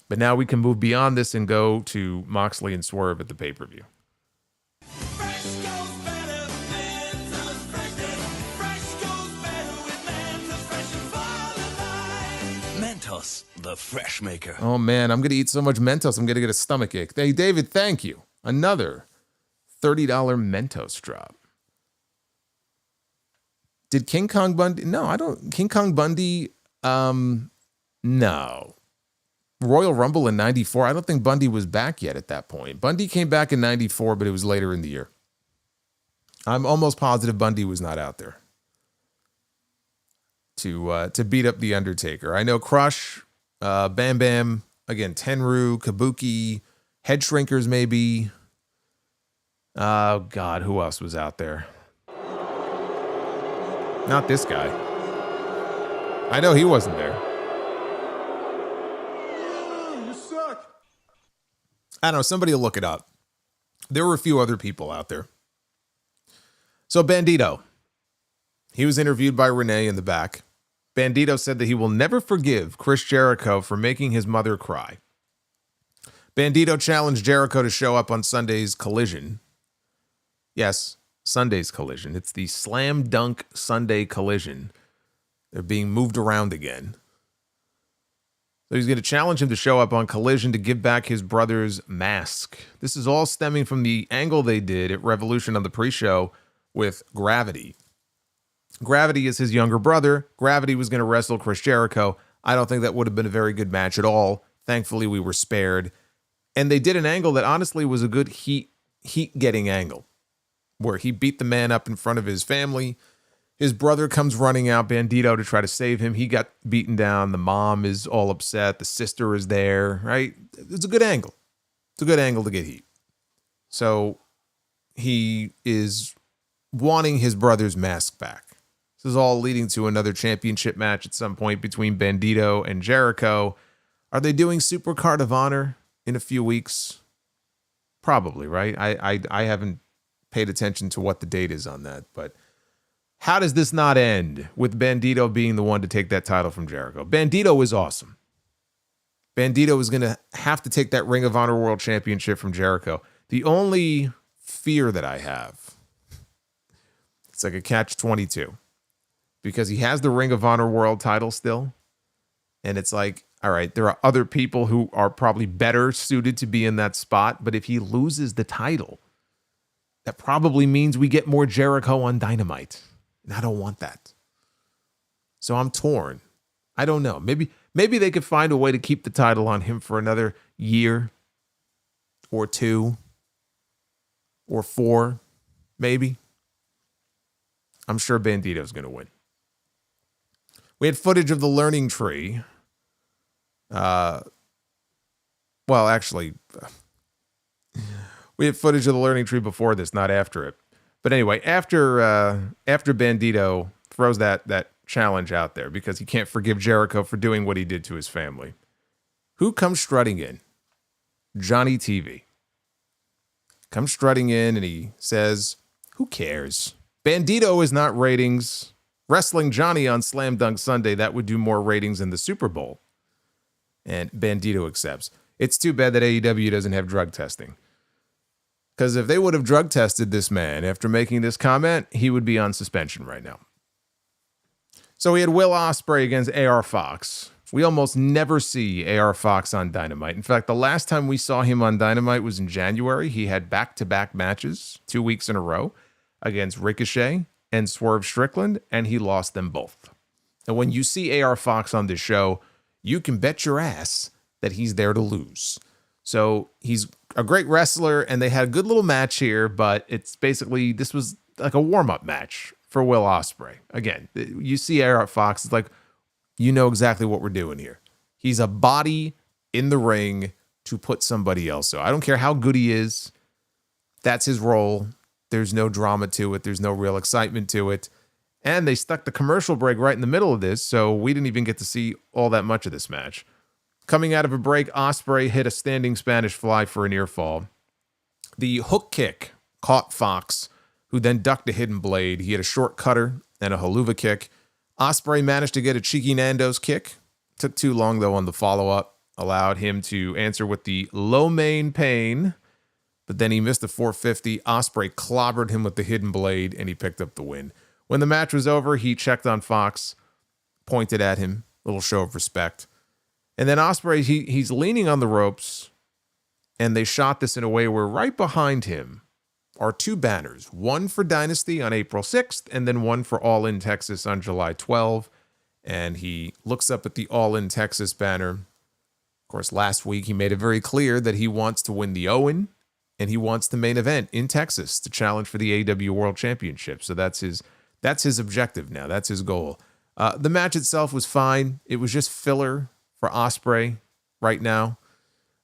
But now we can move beyond this and go to Moxley and Swerve at the pay-per-view. Mentos, the fresh maker. Oh man, I'm going to eat so much Mentos, I'm going to get a stomach ache. Hey, David, thank you. Another $30 Mentos drop. Did King Kong Bundy? No, I don't. King Kong Bundy, no. Royal Rumble in 94, I don't think Bundy was back yet at that point. Bundy came back in 94, but it was later in the year. I'm almost positive Bundy was not out there to beat up The Undertaker. I know Crush, Bam Bam, again, Tenru, Kabuki, Head Shrinkers maybe. Oh, God, who else was out there? Not this guy. I know he wasn't there. You suck. I don't know. Somebody will look it up. There were a few other people out there. So Bandito, he was interviewed by Renee in the back. Bandito said that he will never forgive Chris Jericho for making his mother cry. Bandito challenged Jericho to show up on Sunday's Collision. Yes, Sunday's Collision. It's the Slam Dunk Sunday Collision. They're being moved around again. So he's going to challenge him to show up on Collision to give back his brother's mask. This is all stemming from the angle they did at Revolution on the pre-show with Gravity. Gravity is his younger brother. Gravity was going to wrestle Chris Jericho. I don't think that would have been a very good match at all. Thankfully, we were spared. And they did an angle that honestly was a good heat-getting angle, where he beat the man up in front of his family. His brother comes running out, Bandito, to try to save him. He got beaten down. The mom is all upset. The sister is there, right? It's a good angle. It's a good angle to get heat. So he is wanting his brother's mask back. This is all leading to another championship match at some point between Bandito and Jericho. Are they doing Super Card of Honor in a few weeks? Probably, right? I haven't paid attention to what the date is on that, but how does this not end with Bandito being the one to take that title from Jericho? Bandito is awesome. Bandito is going to have to take that Ring of Honor World Championship from Jericho. The only fear that I have, it's like a catch-22, because he has the Ring of Honor World title still, and it's like, all right, there are other people who are probably better suited to be in that spot, but if he loses the title, that probably means we get more Jericho on Dynamite. And I don't want that. So I'm torn. I don't know. Maybe they could find a way to keep the title on him for another year or 2 or 4, maybe. I'm sure Bandito's going to win. We had footage of the learning tree. Well, actually, we had footage of the learning tree before this, not after it. But anyway, after Bandito throws that challenge out there because he can't forgive Jericho for doing what he did to his family, who comes strutting in? Johnny TV. Comes strutting in and he says, who cares? Bandito is not ratings. Wrestling Johnny on Slam Dunk Sunday, that would do more ratings than the Super Bowl. And Bandito accepts. It's too bad that AEW doesn't have drug testing. Because if they would have drug tested this man after making this comment, he would be on suspension right now. So we had Will Ospreay against AR Fox. We almost never see AR Fox on Dynamite. In fact, the last time we saw him on Dynamite was in January. He had back-to-back matches, 2 weeks in a row, against Ricochet and Swerve Strickland, and he lost them both. And when you see AR Fox on this show, you can bet your ass that he's there to lose. So he's a great wrestler, and they had a good little match here, but it's basically, this was like a warm-up match for Will Ospreay. Again, you see AR Fox, it's like, you know exactly what we're doing here. He's a body in the ring to put somebody else. So I don't care how good he is. That's his role. There's no drama to it. There's no real excitement to it. And they stuck the commercial break right in the middle of this, so we didn't even get to see all that much of this match. Coming out of a break, Ospreay hit a standing Spanish fly for a near fall. The hook kick caught Fox, who then ducked a hidden blade. He had a short cutter and a haluva kick. Ospreay managed to get a cheeky Nando's kick. Took too long, though, on the follow-up. Allowed him to answer with the low main pain. But then he missed the 450. Ospreay clobbered him with the hidden blade, and he picked up the win. When the match was over, he checked on Fox, pointed at him, little show of respect. And then Ospreay, he's leaning on the ropes, and they shot this in a way where right behind him are 2 banners, one for Dynasty on April 6th, and then one for All In Texas on July 12th. And he looks up at the All In Texas banner. Of course, last week he made it very clear that he wants to win the Owen, and he wants the main event in Texas to challenge for the AEW World Championship. So that's his objective now. That's his goal. The match itself was fine. It was just filler for Ospreay right now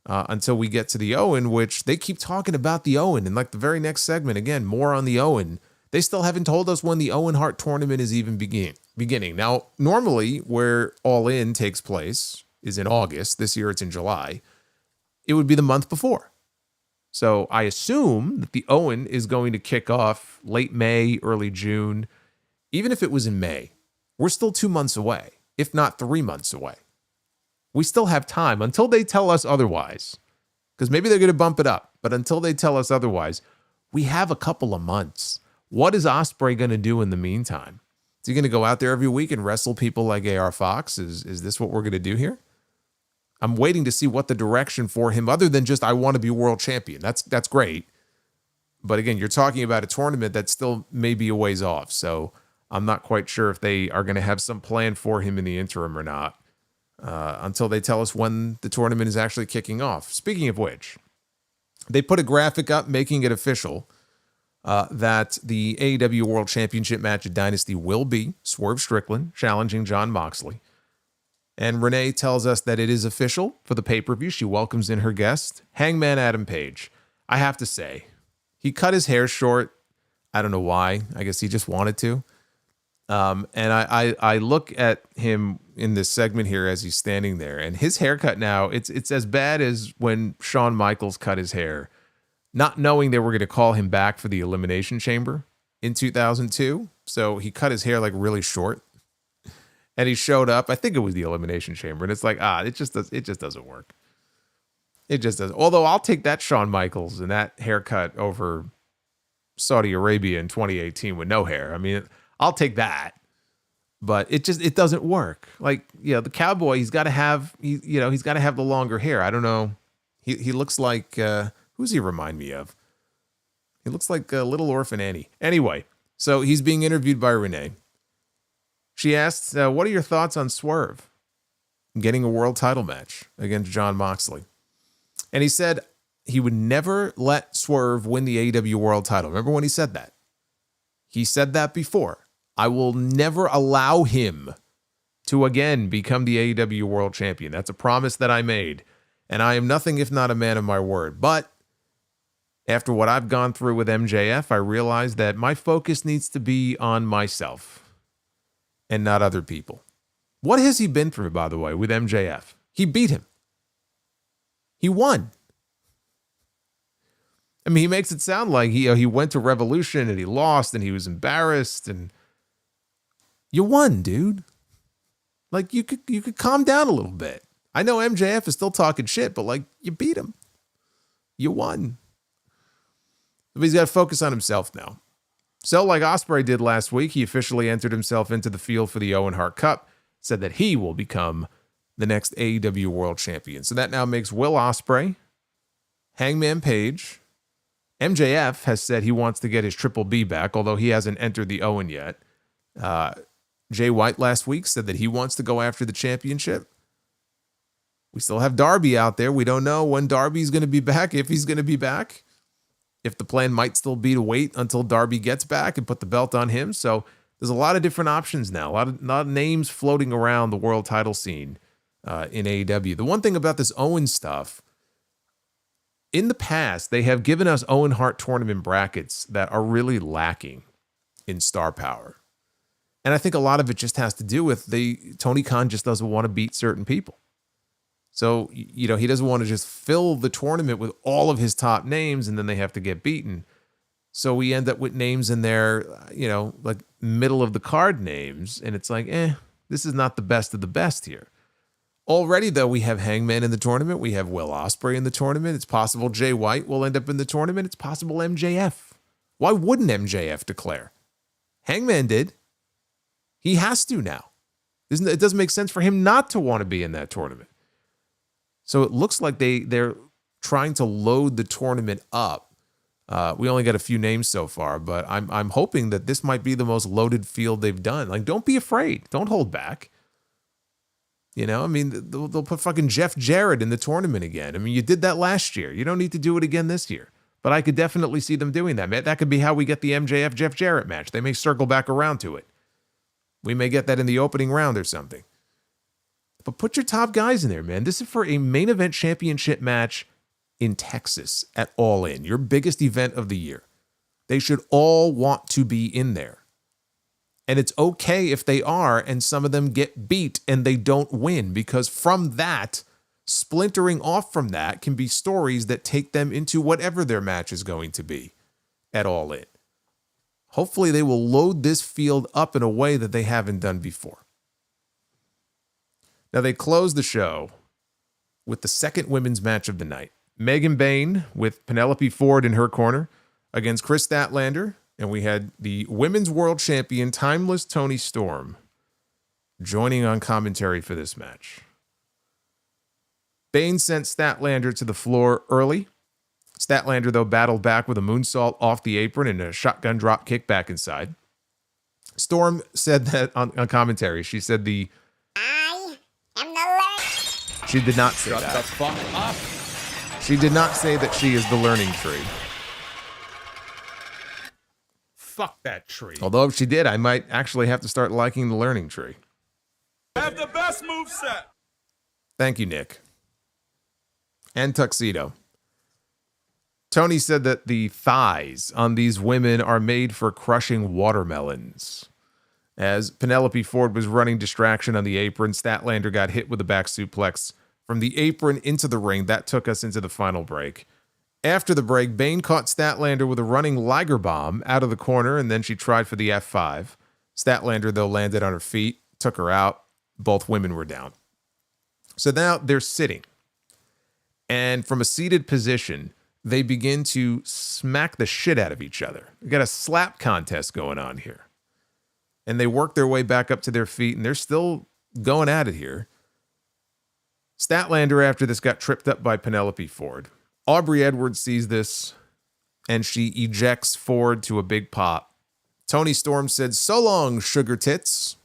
until we get to the Owen, which they keep talking about the Owen. And like the very next segment, again, more on the Owen. They still haven't told us when the Owen Hart tournament is even beginning. Now, normally where All In takes place is in August. This year it's in July. It would be the month before. So I assume that the Owen is going to kick off late May, early June. Even if it was in May, we're still 2 months away, if not 3 months away. We still have time until they tell us otherwise, because maybe they're going to bump it up. But until they tell us otherwise, we have a couple of months. What is Ospreay going to do in the meantime? Is he going to go out there every week and wrestle people like AR Fox? Is this what we're going to do here? I'm waiting to see what the direction for him, other than just I want to be world champion. That's great. But again, you're talking about a tournament that still may be a ways off. So I'm not quite sure if they are going to have some plan for him in the interim or not until they tell us when the tournament is actually kicking off. Speaking of which, they put a graphic up making it official that the AEW World Championship match at Dynasty will be Swerve Strickland challenging Jon Moxley. And Renee tells us that it is official for the pay-per-view. She welcomes in her guest, Hangman Adam Page. I have to say, he cut his hair short. I don't know why. I guess he just wanted to. And I look at him in this segment here as he's standing there, and his haircut now, it's as bad as when Shawn Michaels cut his hair, not knowing they were going to call him back for the Elimination Chamber in 2002. So he cut his hair like really short. And he showed up. I think it was the Elimination Chamber. And it's like, it just doesn't work. It just doesn't. Although I'll take that Shawn Michaels and that haircut over Saudi Arabia in 2018 with no hair. I mean, I'll take that. But it doesn't work. Like, the cowboy, he's got to have the longer hair. I don't know. He looks like, who's he remind me of? He looks like a little orphan Annie. Anyway, so he's being interviewed by Renee. She asks, what are your thoughts on Swerve getting a world title match against Jon Moxley? And he said he would never let Swerve win the AEW world title. Remember when he said that? He said that before. I will never allow him to again become the AEW world champion. That's a promise that I made. And I am nothing if not a man of my word. But after what I've gone through with MJF, I realized that my focus needs to be on myself and not other people. What has he been through, by the way, with MJF? He beat him. He won. I mean, he makes it sound like he went to Revolution and he lost and he was embarrassed, and you won, dude. Like, you could calm down a little bit. I know MJF is still talking shit, but like, you beat him. You won. But he's got to focus on himself now. So like Ospreay did last week, he officially entered himself into the field for the Owen Hart Cup, said that he will become the next AEW World Champion. So that now makes Will Ospreay, Hangman Page. MJF has said he wants to get his Triple B back, although he hasn't entered the Owen yet. Jay White last week said that he wants to go after the championship. We still have Darby out there. We don't know when Darby's going to be back, if he's going to be back. If the plan might still be to wait until Darby gets back and put the belt on him. So there's a lot of different options now. A lot of names floating around the world title scene in AEW. The one thing about this Owen stuff, in the past, they have given us Owen Hart tournament brackets that are really lacking in star power. And I think a lot of it just has to do with Tony Khan just doesn't want to beat certain people. So, he doesn't want to just fill the tournament with all of his top names and then they have to get beaten. So we end up with names in there, like middle of the card names. And it's like, this is not the best of the best here. Already, though, we have Hangman in the tournament. We have Will Ospreay in the tournament. It's possible Jay White will end up in the tournament. It's possible MJF. Why wouldn't MJF declare? Hangman did. He has to now. It doesn't make sense for him not to want to be in that tournament. So it looks like they're trying to load the tournament up. We only got a few names so far, but I'm hoping that this might be the most loaded field they've done. Like, don't be afraid. Don't hold back. They'll put fucking Jeff Jarrett in the tournament again. I mean, you did that last year. You don't need to do it again this year. But I could definitely see them doing that. That could be how we get the MJF Jeff Jarrett match. They may circle back around to it. We may get that in the opening round or something. But put your top guys in there, man. This is for a main event championship match in Texas at All In, your biggest event of the year. They should all want to be in there. And it's okay if they are and some of them get beat and they don't win, because from that, splintering off from that can be stories that take them into whatever their match is going to be at All In. Hopefully they will load this field up in a way that they haven't done before. Now, they closed the show with the second women's match of the night. Megan Bayne with Penelope Ford in her corner against Kris Statlander. And we had the women's world champion, Timeless Toni Storm, joining on commentary for this match. Bayne sent Statlander to the floor early. Statlander, though, battled back with a moonsault off the apron and a shotgun drop kick back inside. Storm said that on commentary. She said I am the learning. She did not say Shut that. the fuck up. She did not say that she is the learning tree. Fuck that tree. Although if she did, I might actually have to start liking the learning tree. Have the best moveset. Thank you, Nick. And Tuxedo. Tony said that the thighs on these women are made for crushing watermelons. As Penelope Ford was running distraction on the apron, Statlander got hit with a back suplex from the apron into the ring. That took us into the final break. After the break, Bayne caught Statlander with a running Liger bomb out of the corner, and then she tried for the F5. Statlander, though, landed on her feet, took her out. Both women were down. So now they're sitting. And from a seated position, they begin to smack the shit out of each other. We got a slap contest going on here. And they work their way back up to their feet, and they're still going at it here. Statlander, after this, got tripped up by Penelope Ford. Aubrey Edwards sees this, and she ejects forward to a big pop. Toni Storm said, "So long, sugar tits."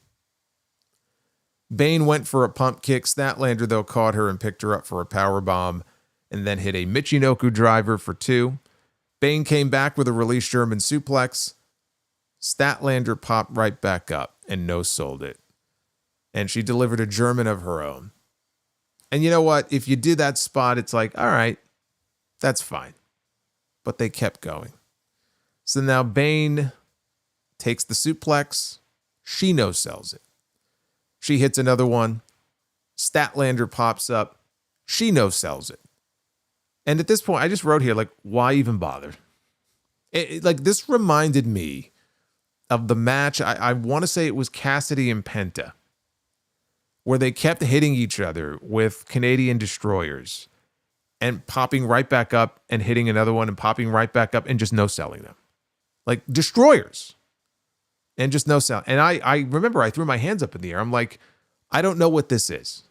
Bayne went for a pump kick. Statlander, though, caught her and picked her up for a power bomb and then hit a Michinoku driver for 2. Bayne came back with a release German suplex. Statlander popped right back up and no-sold it. And she delivered a German of her own. And you know what? If you do that spot, it's like, all right, that's fine. But they kept going. So now Bayne takes the suplex. She no-sells it. She hits another one. Statlander pops up. She no-sells it. And at this point, I just wrote here, like, why even bother? Like, this reminded me of the match. I want to say it was Cassidy and Penta, where they kept hitting each other with Canadian destroyers and popping right back up and hitting another one and popping right back up and just no-selling them. Like, destroyers. And just no-sell. And I remember I threw my hands up in the air. I'm like, I don't know what this is.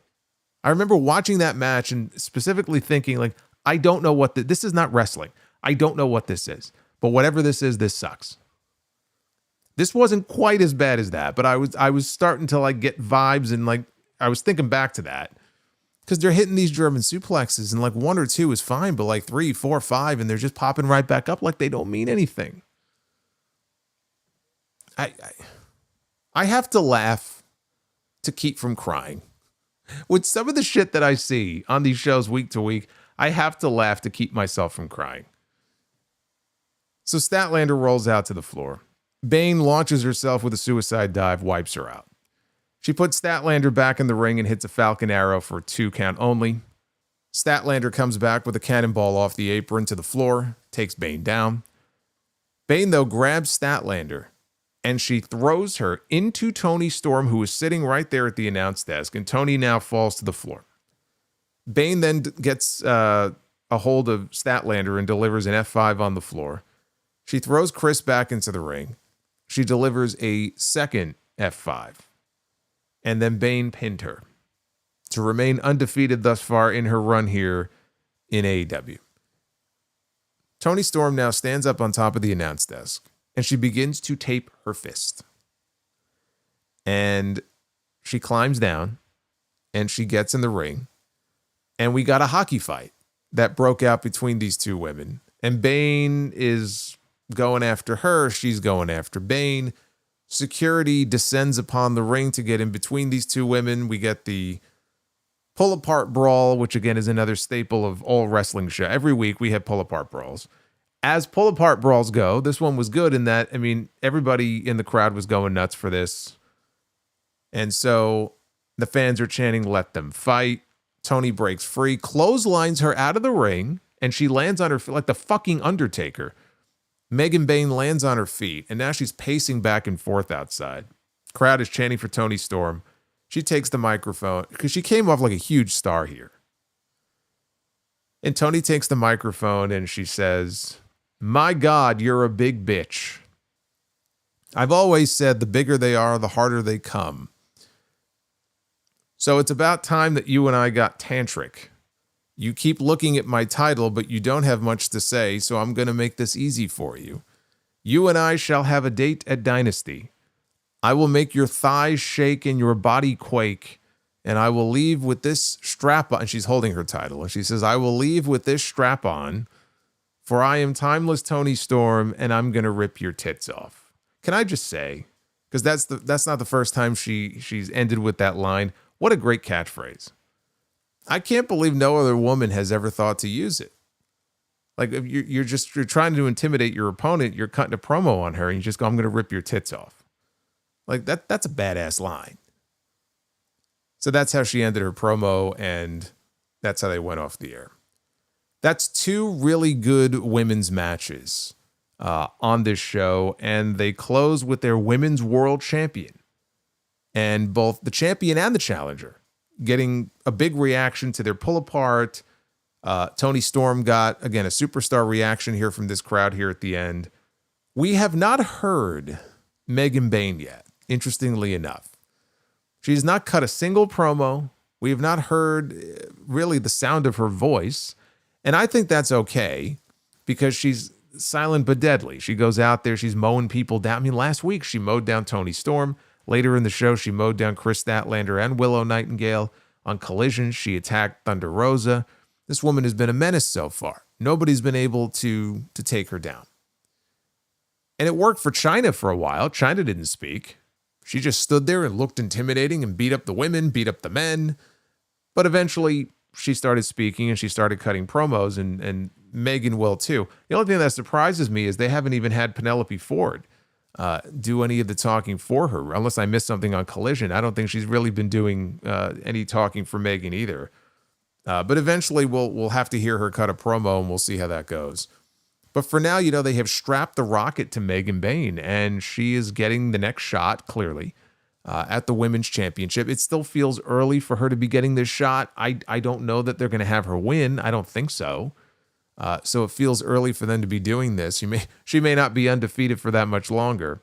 I remember watching that match and specifically thinking, like, I don't know what this is not wrestling. I don't know what this is. But whatever this is, this sucks. This wasn't quite as bad as that, but I was starting to like get vibes and like I was thinking back to that. Because they're hitting these German suplexes and like 1 or 2 is fine, but like 3, 4, 5, and they're just popping right back up like they don't mean anything. I have to laugh to keep from crying. With some of the shit that I see on these shows week to week, I have to laugh to keep myself from crying. So Statlander rolls out to the floor. Bayne launches herself with a suicide dive, wipes her out. She puts Statlander back in the ring and hits a Falcon Arrow for a 2 count only. Statlander comes back with a cannonball off the apron to the floor, takes Bayne down. Bayne, though, grabs Statlander, and she throws her into Toni Storm, who is sitting right there at the announce desk, and Toni now falls to the floor. Bayne then gets a hold of Statlander and delivers an F5 on the floor. She throws Kris back into the ring. She delivers a second F5. And then Bayne pinned her to remain undefeated thus far in her run here in AEW. Toni Storm now stands up on top of the announce desk, and she begins to tape her fist. And she climbs down, and she gets in the ring, and we got a hockey fight that broke out between these two women. And Bayne is going after her. She's going after Bayne. Security descends upon the ring to get in between these two women. We get the pull-apart brawl, which again is another staple of all wrestling show. Every week we have pull-apart brawls. As pull-apart brawls go, this one was good in that, I mean, everybody in the crowd was going nuts for this. And so the fans are chanting, "Let them fight." Toni breaks free, clotheslines her out of the ring, and she lands on her feet like the fucking Undertaker. Megan Bayne lands on her feet, and now she's pacing back and forth outside. Crowd is chanting for Toni Storm. She takes the microphone because she came off like a huge star here. And Toni takes the microphone and she says, "My God, you're a big bitch. I've always said the bigger they are, the harder they come. So it's about time that you and I got tantric. You keep looking at my title, but you don't have much to say, so I'm going to make this easy for you. You and I shall have a date at Dynasty. I will make your thighs shake and your body quake, and I will leave with this strap on." She's holding her title, and she says, "I will leave with this strap on, for I am timeless Toni Storm, and I'm going to rip your tits off." Can I just say, because that's not the first time she's ended with that line, what a great catchphrase. I can't believe no other woman has ever thought to use it. Like, if you're trying to intimidate your opponent, you're cutting a promo on her, and you just go, "I'm going to rip your tits off." Like, that's a badass line. So that's how she ended her promo, and that's how they went off the air. That's 2 really good women's matches on this show, and they close with their women's world champion. And both the champion and the challenger getting a big reaction to their pull apart. Toni Storm got, again, a superstar reaction here from this crowd here at the end. We have not heard Megan Bayne yet, interestingly enough. She's not cut a single promo. We have not heard really the sound of her voice. And I think that's okay because she's silent but deadly. She goes out there, she's mowing people down. I mean, last week she mowed down Toni Storm. Later in the show, she mowed down Kris Statlander and Willow Nightingale. On Collision, she attacked Thunder Rosa. This woman has been a menace so far. Nobody's been able to take her down. And it worked for Chyna for a while. Chyna didn't speak. She just stood there and looked intimidating and beat up the women, beat up the men. But eventually, she started speaking and she started cutting promos, and Megan will too. The only thing that surprises me is they haven't even had Penelope Ford do any of the talking for her, unless I missed something on Collision. I don't think she's really been doing any talking for Megan either. But eventually we'll have to hear her cut a promo and we'll see how that goes. But for now, they have strapped the rocket to Megan Bayne, and she is getting the next shot, clearly, at the Women's Championship. It still feels early for her to be getting this shot. I don't know that they're going to have her win. I don't think so. So it feels early for them to be doing this. She may not be undefeated for that much longer.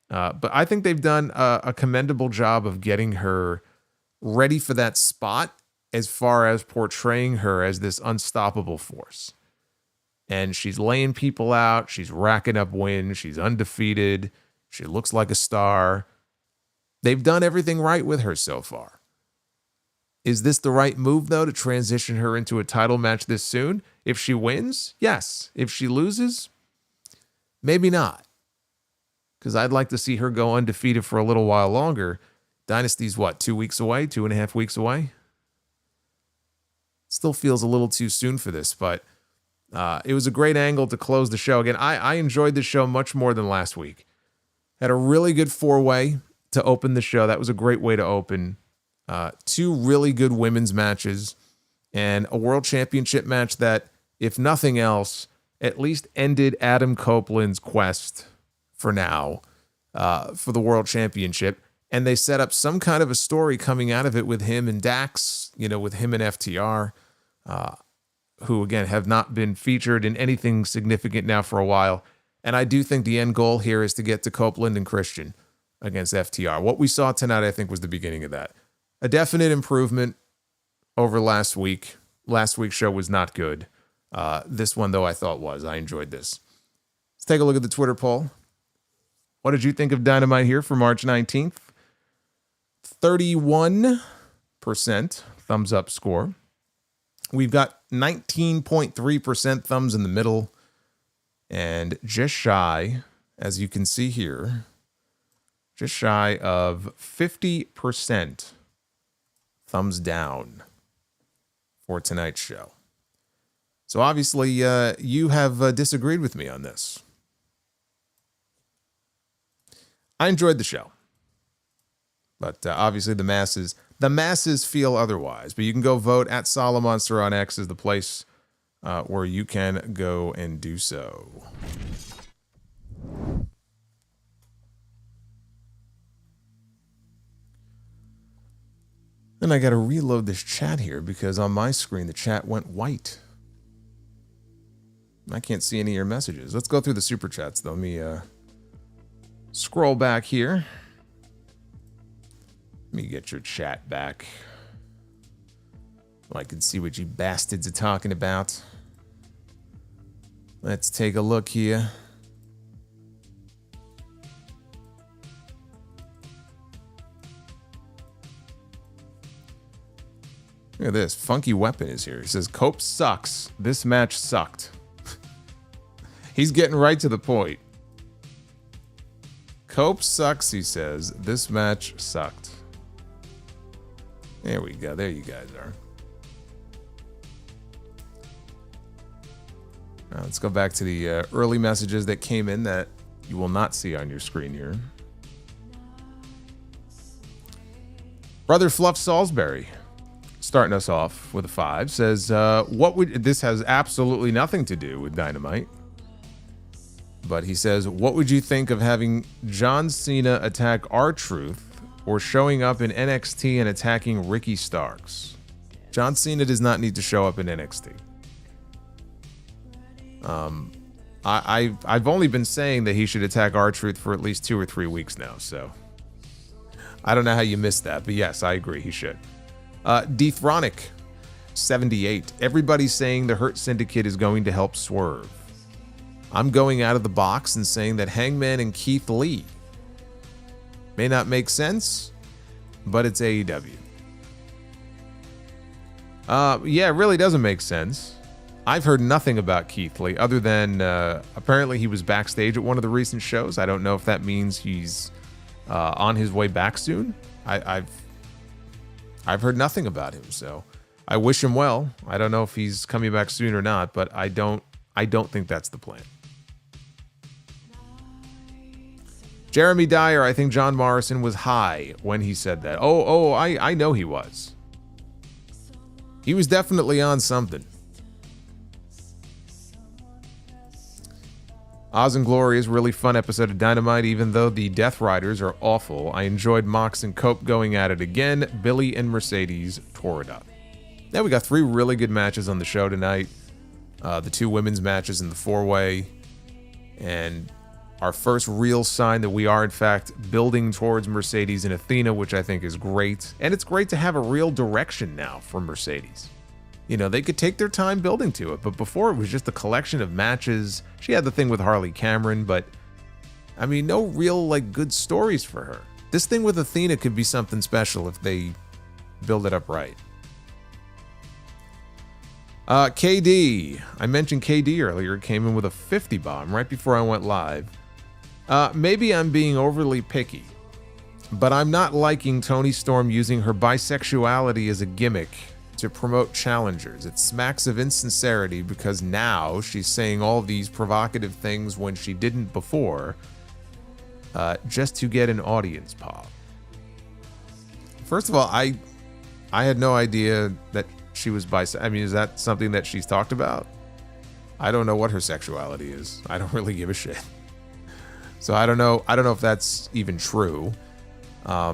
But I think they've done a commendable job of getting her ready for that spot as far as portraying her as this unstoppable force. And she's laying people out. She's racking up wins. She's undefeated. She looks like a star. They've done everything right with her so far. Is this the right move, though, to transition her into a title match this soon? If she wins, yes. If she loses, maybe not. Because I'd like to see her go undefeated for a little while longer. Dynasty's what, 2 weeks away? 2.5 weeks away? Still feels a little too soon for this, but it was a great angle to close the show. Again, I enjoyed the show much more than last week. Had a really good 4-way to open the show. That was a great way to open. 2 really good women's matches and a world championship match that, if nothing else, at least ended Adam Copeland's quest for now for the world championship. And they set up some kind of a story coming out of it with him and Dax, with him and FTR, who, again, have not been featured in anything significant now for a while. And I do think the end goal here is to get to Copeland and Christian against FTR. What we saw tonight, I think, was the beginning of that. A definite improvement over last week. Last week's show was not good. This one, though, I thought was. I enjoyed this. Let's take a look at the Twitter poll. What did you think of Dynamite here for March 19th? 31% thumbs up score. We've got 19.3% thumbs in the middle. And just shy, as you can see here, just shy of 50% thumbs down for tonight's show. So obviously, you have disagreed with me on this. I enjoyed the show, but obviously the masses feel otherwise. But you can go vote at Solomonster on X is the place where you can go and do so. Then I got to reload this chat here because on my screen the chat went white. I can't see any of your messages. Let's go through the super chats though. Let me scroll back here. Let me get your chat back. Well, I can see what you bastards are talking about. Let's take a look here. Look at this. Funky Weapon is here. He says, Cope sucks. This match sucked. He's getting right to the point. Cope sucks, he says. This match sucked. There we go. There you guys are. Now let's go back to the early messages that came in that you will not see on your screen here. Brother Fluff Salisbury, starting us off with a 5, says, this has absolutely nothing to do with Dynamite. But he says, what would you think of having John Cena attack R-Truth or showing up in NXT and attacking Ricky Starkz? John Cena does not need to show up in NXT. I've only been saying that he should attack R-Truth for at least 2 or 3 weeks now, so I don't know how you missed that, but yes, I agree, he should. Dethronic 78. Everybody's saying the Hurt Syndicate is going to help Swerve. I'm going out of the box and saying that Hangman and Keith Lee may not make sense, but it's AEW. Yeah, it really doesn't make sense. I've heard nothing about Keith Lee other than apparently he was backstage at one of the recent shows. I don't know if that means he's on his way back soon. I've heard nothing about him, so I wish him well. I don't know if he's coming back soon or not, but I don't think that's the plan. Jeremy Dyer, I think John Morrison was high when he said that. I know he was. He was definitely on something. Oz and Glory is a really fun episode of Dynamite, even though the Death Riders are awful. I enjoyed Mox and Cope going at it again. Billie and Mercedes tore it up. Now we got 3 really good matches on the show tonight. The 2 women's matches in the 4-way. And our first real sign that we are, in fact, building towards Mercedes and Athena, which I think is great. And it's great to have a real direction now for Mercedes. You know, they could take their time building to it, but before it was just a collection of matches. She had the thing with Harley Cameron, but I mean, no real, like, good stories for her. This thing with Athena could be something special if they build it up right. KD. I mentioned KD earlier. Came in with a 50 bomb right before I went live. Maybe I'm being overly picky, but I'm not liking Toni Storm using her bisexuality as a gimmick to promote challengers. It smacks of insincerity because now she's saying all these provocative things when she didn't before, just to get an audience pop. First of all, I had no idea that she was bisexual. I mean, is that something that she's talked about? I don't know what her sexuality is. I don't really give a shit. So I don't know if that's even true. I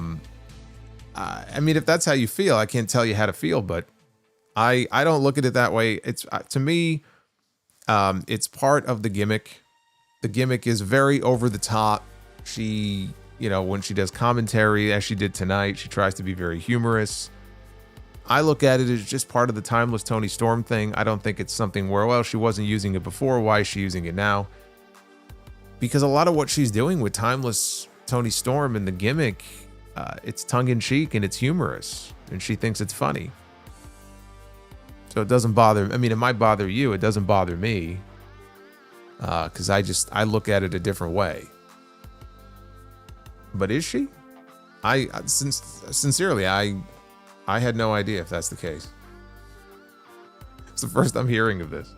mean, if that's how you feel, I can't tell you how to feel, but I don't look at it that way. It's to me, it's part of the gimmick. The gimmick is very over the top. She, you know, when she does commentary, as she did tonight, she tries to be very humorous. I look at it as just part of the timeless Toni Storm thing. I don't think it's something where, well, she wasn't using it before. Why is she using it now? Because a lot of what she's doing with timeless Toni Storm and the gimmick, it's tongue-in-cheek and it's humorous, and she thinks it's funny. So it doesn't bother. I mean, it might bother you. It doesn't bother me, because I look at it a different way. But is she? Sincerely, I had no idea if that's the case. It's the first I'm hearing of this.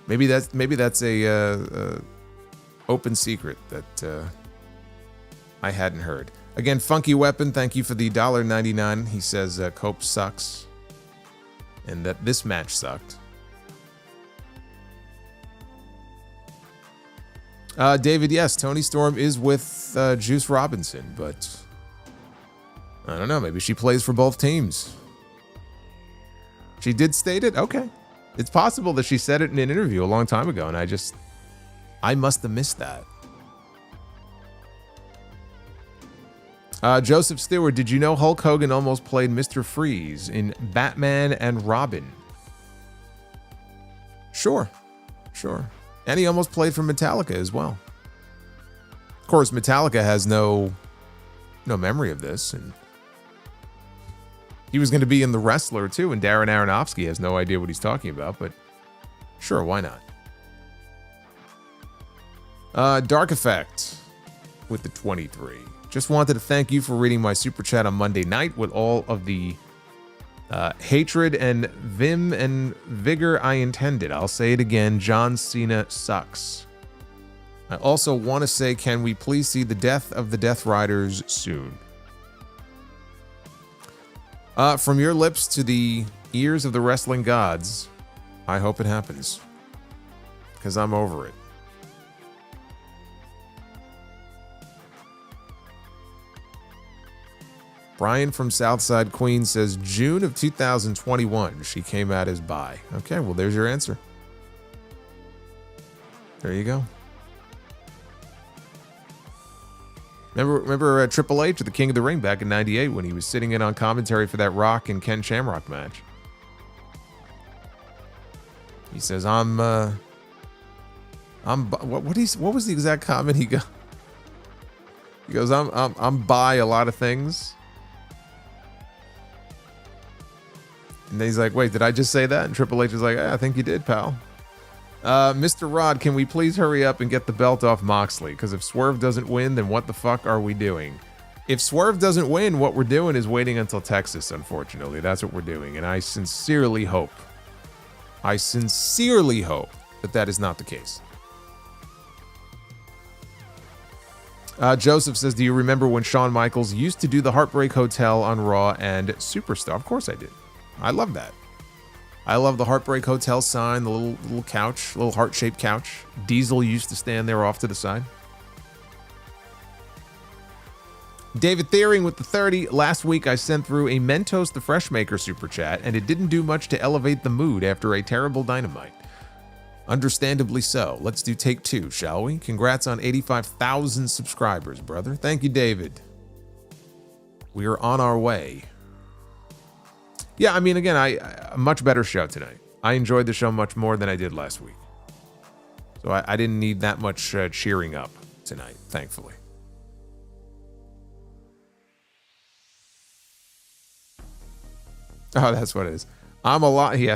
Maybe that's a open secret that I hadn't heard. Again, Funky Weapon, thank you for the $1.99. He says Cope sucks, and that this match sucked. David, yes, Toni Storm is with Juice Robinson, but I don't know. Maybe she plays for both teams. She did state it? Okay. It's possible that she said it in an interview a long time ago, and I must have missed that. Joseph Stewart, did you know Hulk Hogan almost played Mr. Freeze in Batman and Robin? Sure. And he almost played for Metallica as well. Of course, Metallica has no memory of this, and he was going to be in The Wrestler too, and Darren Aronofsky has no idea what he's talking about, but sure, why not? Dark Effect with the 23. Just wanted to thank you for reading my super chat on Monday night with all of the hatred and vim and vigor I intended. I'll say it again, John Cena sucks. I also want to say, can we please see the death of the Death Riders soon? From your lips to the ears of the wrestling gods, I hope it happens, because I'm over it. Brian from Southside Queens says June of 2021 she came out as bi. Okay, well, there's your answer. There you go. Remember Triple H, the King of the Ring, back in '98 when he was sitting in on commentary for that Rock and Ken Shamrock match. He says, what was the exact comment he got? He goes, I'm by a lot of things. And then he's like, wait, did I just say that? And Triple H is like, I think you did, pal. Mr. Rod, can we please hurry up and get the belt off Moxley? Because if Swerve doesn't win, then what the fuck are we doing? If Swerve doesn't win, what we're doing is waiting until Texas, unfortunately. That's what we're doing. And I sincerely hope that that is not the case. Joseph says, do you remember when Shawn Michaels used to do the Heartbreak Hotel on Raw and Superstar? Of course I did. I love that. I love the Heartbreak Hotel sign, the little couch, little heart-shaped couch. Diesel used to stand there off to the side. David Thiering with the 30. Last week I sent through a Mentos the Freshmaker super chat, and it didn't do much to elevate the mood after a terrible Dynamite. Understandably so. Let's do take 2, shall we? Congrats on 85,000 subscribers, brother. Thank you, David. We are on our way. Yeah, I mean, again, a much better show tonight. I enjoyed the show much more than I did last week. So I didn't need that much cheering up tonight, thankfully. Oh, that's what it is.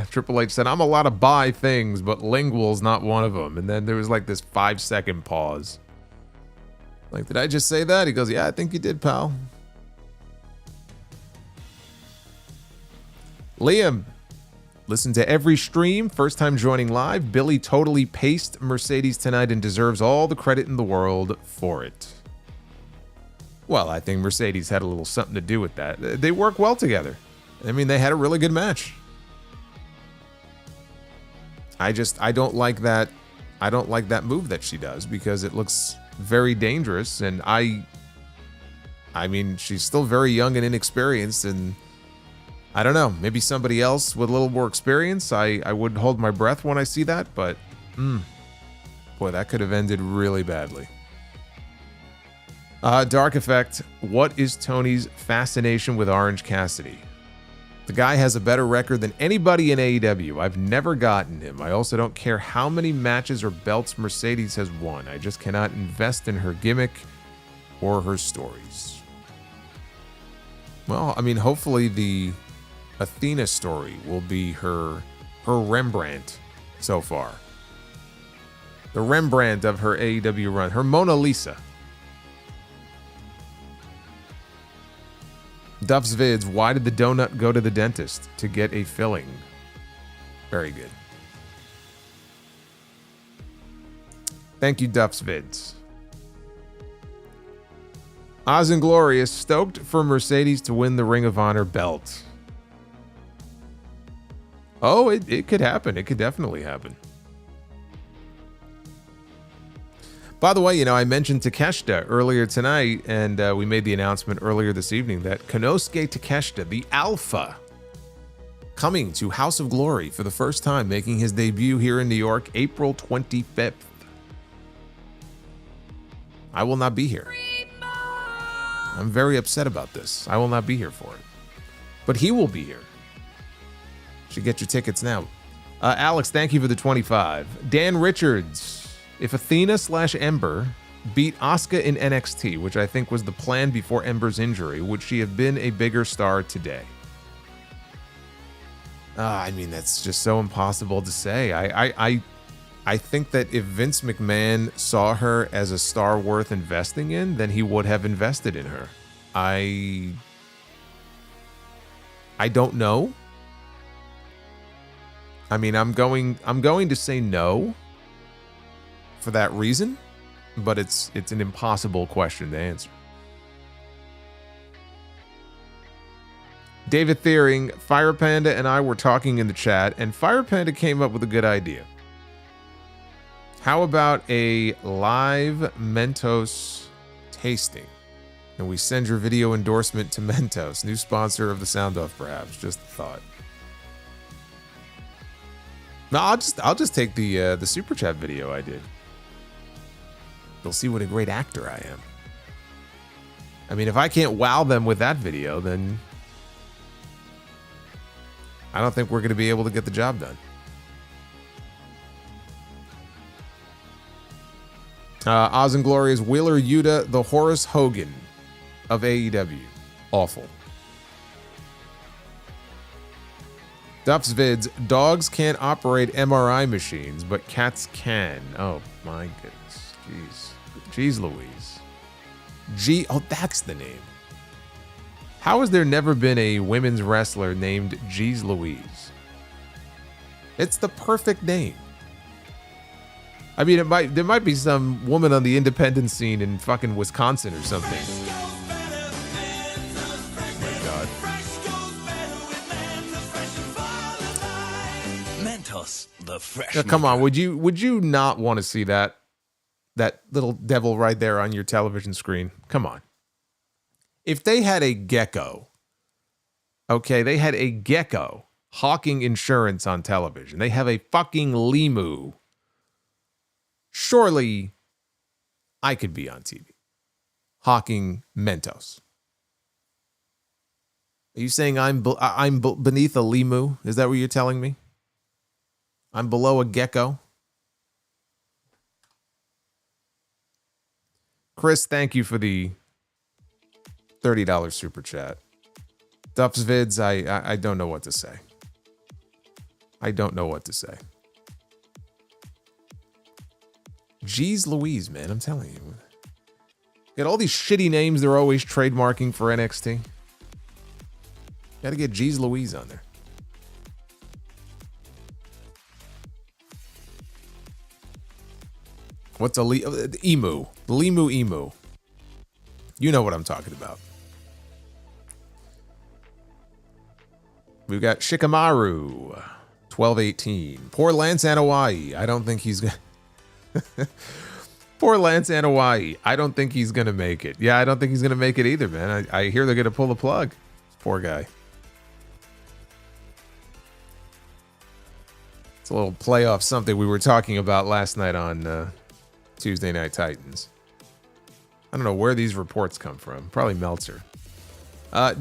Triple H said, I'm a lot of buy things, but lingual's not one of them. And then there was like this 5-second pause. Like, did I just say that? He goes, yeah, I think you did, pal. Liam, listen to every stream. First time joining live. Billie totally paced Mercedes tonight and deserves all the credit in the world for it. Well, I think Mercedes had a little something to do with that. They work well together. I mean, they had a really good match. I don't like that. I don't like that move that she does because it looks very dangerous. And I mean, she's still very young and inexperienced, and I don't know, maybe somebody else with a little more experience, I wouldn't hold my breath when I see that, but boy, that could have ended really badly. Dark Effect, what is Tony's fascination with Orange Cassidy? The guy has a better record than anybody in AEW. I've never gotten him. I also don't care how many matches or belts Mercedes has won. I just cannot invest in her gimmick or her stories. Well, I mean, hopefully the Athena story will be her Rembrandt so far. The Rembrandt of her AEW run. Her Mona Lisa. Duff's Vids, why did the donut go to the dentist? To get a filling. Very good. Thank you, Duff's Vids. Oz and Glorious, stoked for Mercedes to win the Ring of Honor belt. Oh, it could happen. It could definitely happen. By the way, you know, I mentioned Takeshita earlier tonight, and we made the announcement earlier this evening that Konosuke Takeshita, the Alpha, coming to House of Glory for the first time, making his debut here in New York, April 25th. I will not be here. I'm very upset about this. I will not be here for it. But he will be here. Should get your tickets now. Alex, thank you for the 25. Dan Richards. If Athena/Ember beat Asuka in NXT, which I think was the plan before Ember's injury, would she have been a bigger star today? I mean, that's just so impossible to say. I think that if Vince McMahon saw her as a star worth investing in, then he would have invested in her. I don't know. I mean, I'm going to say no for that reason, but it's an impossible question to answer. David Thiering, Fire Panda and I were talking in the chat, and Fire Panda came up with a good idea. How about a live Mentos tasting? And we send your video endorsement to Mentos, new sponsor of the Sound Off, perhaps. Just a thought. No, I'll just take the super chat video I did. You'll see what a great actor I am. I mean, if I can't wow them with that video, then I don't think we're going to be able to get the job done. Oz and Glorious Wheeler Yuta, the Horace Hogan of AEW. Awful. Duff's Vids, dogs can't operate MRI machines, but cats can. Oh my goodness. Jeez Louise. Oh, that's the name. How has there never been a women's wrestler named Jeez Louise? It's the perfect name. I mean, there might be some woman on the independent scene in fucking Wisconsin or something. Oh my God. Mentos, the fresh. Now, come on, would you not want to see that little devil right there on your television screen? Come on. If they had a gecko, okay, they had a gecko hawking insurance on television. They have a fucking lemur. Surely I could be on TV hawking Mentos. Are you saying I'm beneath a lemur? Is that what you're telling me? I'm below a gecko? Kris, thank you for the $30 super chat. Duff's Vids, I don't know what to say. I don't know what to say. Jeez Louise, man, I'm telling you. Get all these shitty names they're always trademarking for NXT. Gotta get Jeez Louise on there. What's a emu? The Limu emu. You know what I'm talking about. We've got Shikamaru, 1218. Poor Lance Anoa'i. I don't think he's gonna. Poor Lance Anoa'i. I don't think he's gonna make it. Yeah, I don't think he's gonna make it either, man. I hear they're gonna pull the plug. Poor guy. It's a little play off something we were talking about last night on Tuesday Night Titans. I don't know where these reports come from. Probably Meltzer.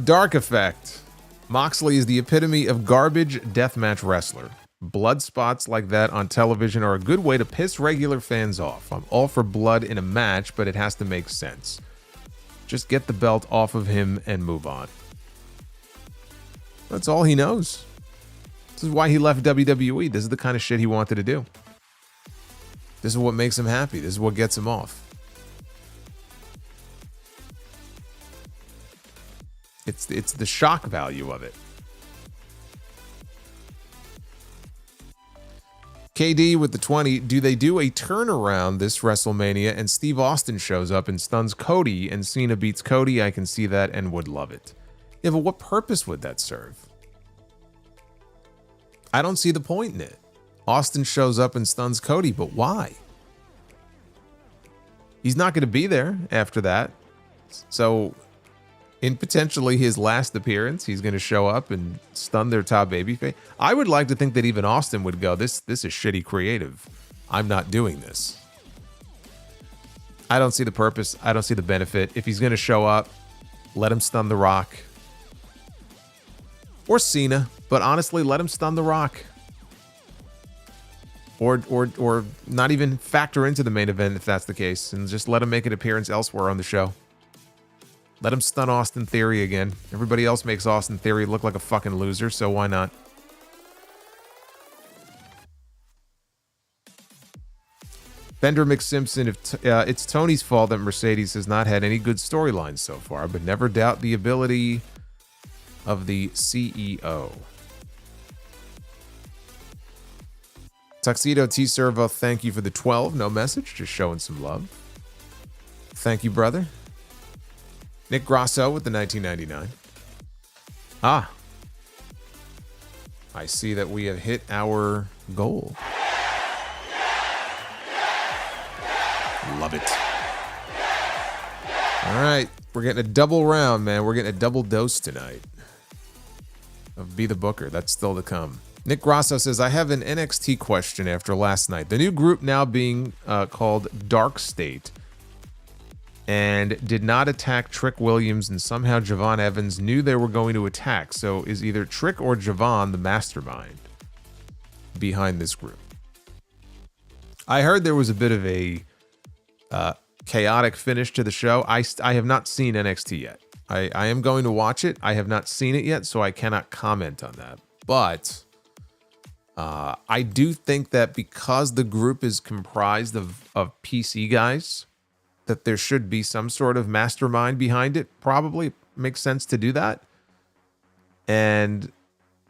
Dark Effect. Moxley is the epitome of garbage deathmatch wrestler. Blood spots like that on television are a good way to piss regular fans off. I'm all for blood in a match, but it has to make sense. Just get the belt off of him and move on. That's all he knows. This is why he left WWE. This is the kind of shit he wanted to do. This is what makes him happy. This is what gets him off. It's the shock value of it. KD with the 20. Do they do a turnaround this WrestleMania and Steve Austin shows up and stuns Cody and Cena beats Cody? I can see that and would love it. Yeah, but what purpose would that serve? I don't see the point in it. Austin shows up and stuns Cody, but why? He's not going to be there after that. So, in potentially his last appearance, he's going to show up and stun their top babyface. I would like to think that even Austin would go, this is shitty creative. I'm not doing this. I don't see the purpose. I don't see the benefit. If he's going to show up, let him stun The Rock. Or Cena. But honestly, let him stun The Rock. Or not even factor into the main event if that's the case. And just let him make an appearance elsewhere on the show. Let him stun Austin Theory again. Everybody else makes Austin Theory look like a fucking loser, so why not? Bender McSimpson, it's Tony's fault that Mercedes has not had any good storylines so far, but never doubt the ability of the CEO. Tuxedo T Servo, thank you for the 12. No message, just showing some love. Thank you, brother. Nick Grosso with the 1999. Ah. I see that we have hit our goal. Love it. All right. We're getting a double round, man. We're getting a double dose tonight of Be the Booker. That's still to come. Nick Grosso says, I have an NXT question after last night. The new group now being called Dark State and did not attack Trick Williams, and somehow Javon Evans knew they were going to attack. So is either Trick or Javon the mastermind behind this group? I heard there was a bit of a Chaotic finish to the show. I have not seen NXT yet. I am going to watch it. I have not seen it yet, so I cannot comment on that. But I do think that because the group is comprised of PC guys, that there should be some sort of mastermind behind it. Probably makes sense to do that. And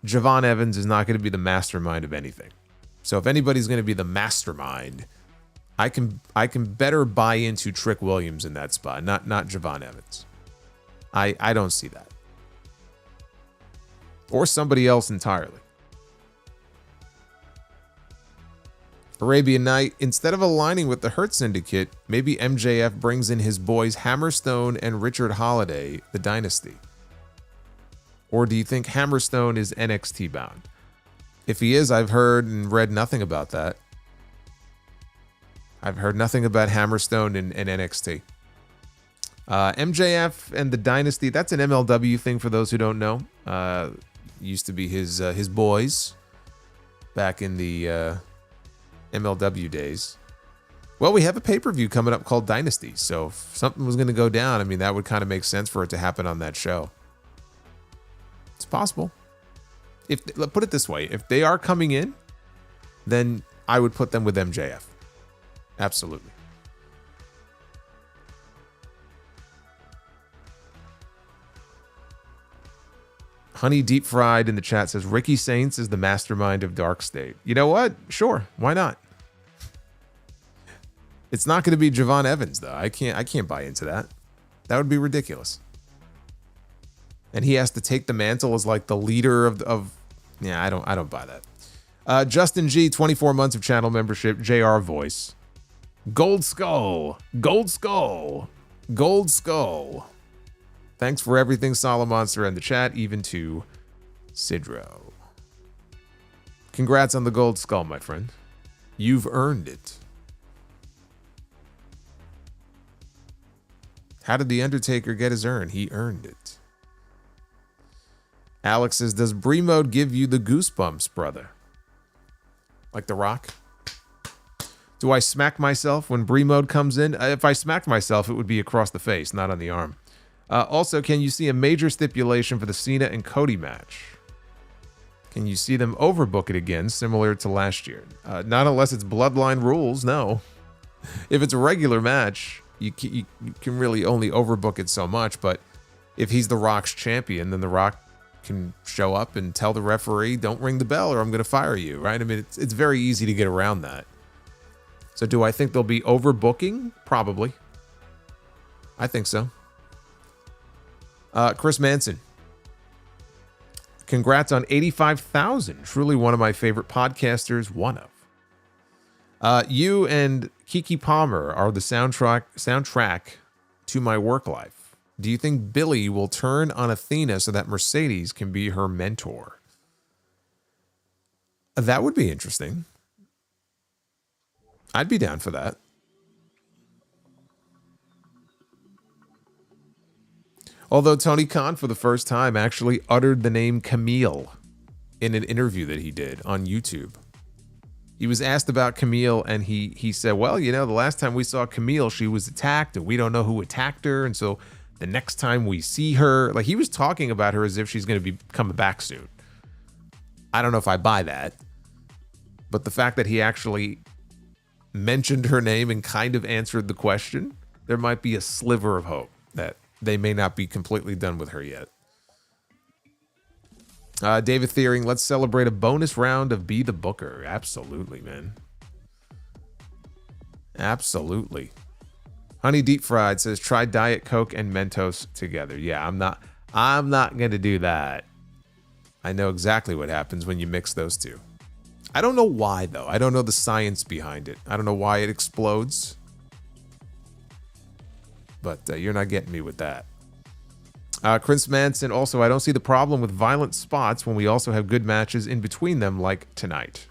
Javon Evans is not going to be the mastermind of anything. So if anybody's going to be the mastermind, I can better buy into Trick Williams in that spot, not Javon Evans. I don't see that. Or somebody else entirely. Arabian Night, instead of aligning with the Hurt Syndicate, maybe MJF brings in his boys Hammerstone and Richard Holiday, the Dynasty. Or do you think Hammerstone is NXT bound? If he is, I've heard and read nothing about that. I've heard nothing about Hammerstone and NXT. MJF and the Dynasty, that's an MLW thing for those who don't know. Used to be his boys back in the MLW days. Well, we have a pay-per-view coming up called Dynasty, so if something was going to go down, I mean, that would kind of make sense for it to happen on that show. It's possible. Put it this way, if they are coming in, then I would put them with MJF. Absolutely. Honey Deep Fried in the chat says Ricky Saints is the mastermind of Dark State. You know what? Sure, why not? It's not going to be Javon Evans though. I can't buy into that. That would be ridiculous. And he has to take the mantle as like the leader of yeah, I don't buy that. Justin G, 24 months of channel membership, JR Voice. Gold Skull. Gold Skull. Gold Skull. Thanks for everything, Solomonster, and the chat, even to Sidro. Congrats on the Gold Skull, my friend. You've earned it. How did the Undertaker get his earn? He earned it. Alex says, does Brie mode give you the goosebumps, brother? Like The Rock? Do I smack myself when Brie mode comes in? If I smacked myself, it would be across the face, not on the arm. Also, can you see a major stipulation for the Cena and Cody match? Can you see them overbook it again, similar to last year? Not unless it's Bloodline rules, no. If it's a regular match, you can really only overbook it so much, but if he's The Rock's champion, then The Rock can show up and tell the referee, don't ring the bell or I'm going to fire you, right? I mean, it's very easy to get around that. So do I think they'll be overbooking? Probably. I think so. Chris Manson. Congrats on 85,000. Truly one of my favorite podcasters. One of. You and Kiki Palmer are the soundtrack to my work life. Do you think Billie will turn on Athena so that Mercedes can be her mentor? That would be interesting. I'd be down for that. Although Tony Khan, for the first time, actually uttered the name Camille in an interview that he did on YouTube. He was asked about Camille, and he said, well, you know, the last time we saw Camille, she was attacked, and we don't know who attacked her, and so the next time we see her, like, he was talking about her as if she's going to be coming back soon. I don't know if I buy that, but the fact that he actually mentioned her name and kind of answered the question, there might be a sliver of hope that they may not be completely done with her yet. David Thiering, let's celebrate a bonus round of Be the Booker. Absolutely, man. Absolutely. Honey Deep Fried says, try Diet Coke and Mentos together. Yeah, I'm not going to do that. I know exactly what happens when you mix those two. I don't know why, though. I don't know the science behind it. I don't know why it explodes. But you're not getting me with that. Chris Manson, also, I don't see the problem with violent spots when we also have good matches in between them, like tonight.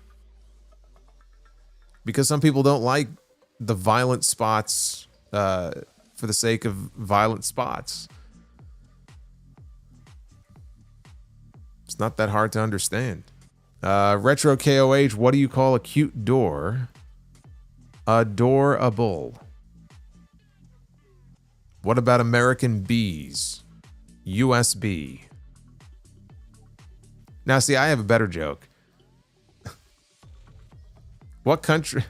Because some people don't like the violent spots for the sake of violent spots. It's not that hard to understand. Retro KOH, what do you call a cute door? Adorable. What about American Bees? USB. Now, see, I have a better joke. What country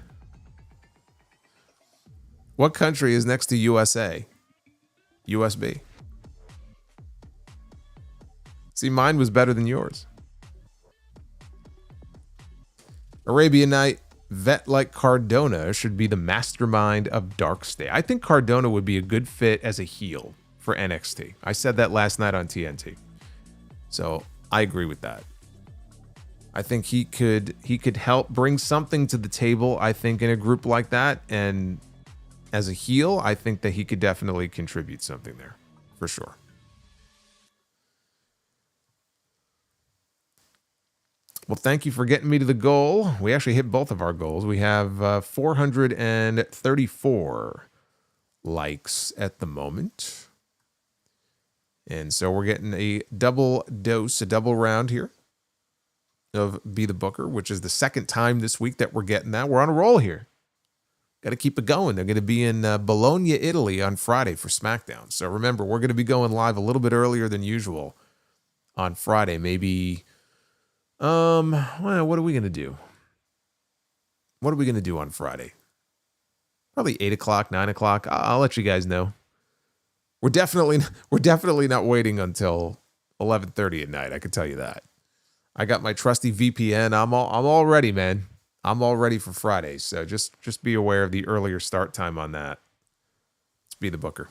is next to USA? USB. See, mine was better than yours. Arabian Night, vet like Cardona should be the mastermind of Darkstay. I think Cardona would be a good fit as a heel for NXT. I said that last night on TNT. So I agree with that. I think he could help bring something to the table, I think, in a group like that. And as a heel, I think that he could definitely contribute something there, for sure. Well, thank you for getting me to the goal. We actually hit both of our goals. We have 434 likes at the moment. And so we're getting a double dose, a double round here of Be the Booker, which is the second time this week that we're getting that. We're on a roll here. Got to keep it going. They're going to be in Bologna, Italy on Friday for SmackDown. So remember, we're going to be going live a little bit earlier than usual on Friday. Maybe, well, what are we going to do? What are we going to do on Friday? Probably 8 o'clock, 9 o'clock. I'll let you guys know. We're definitely not waiting until 11:30 at night. I can tell you that. I got my trusty VPN. I'm all ready, man. I'm all ready for Fridays. So just be aware of the earlier start time on that. Let's be the Booker.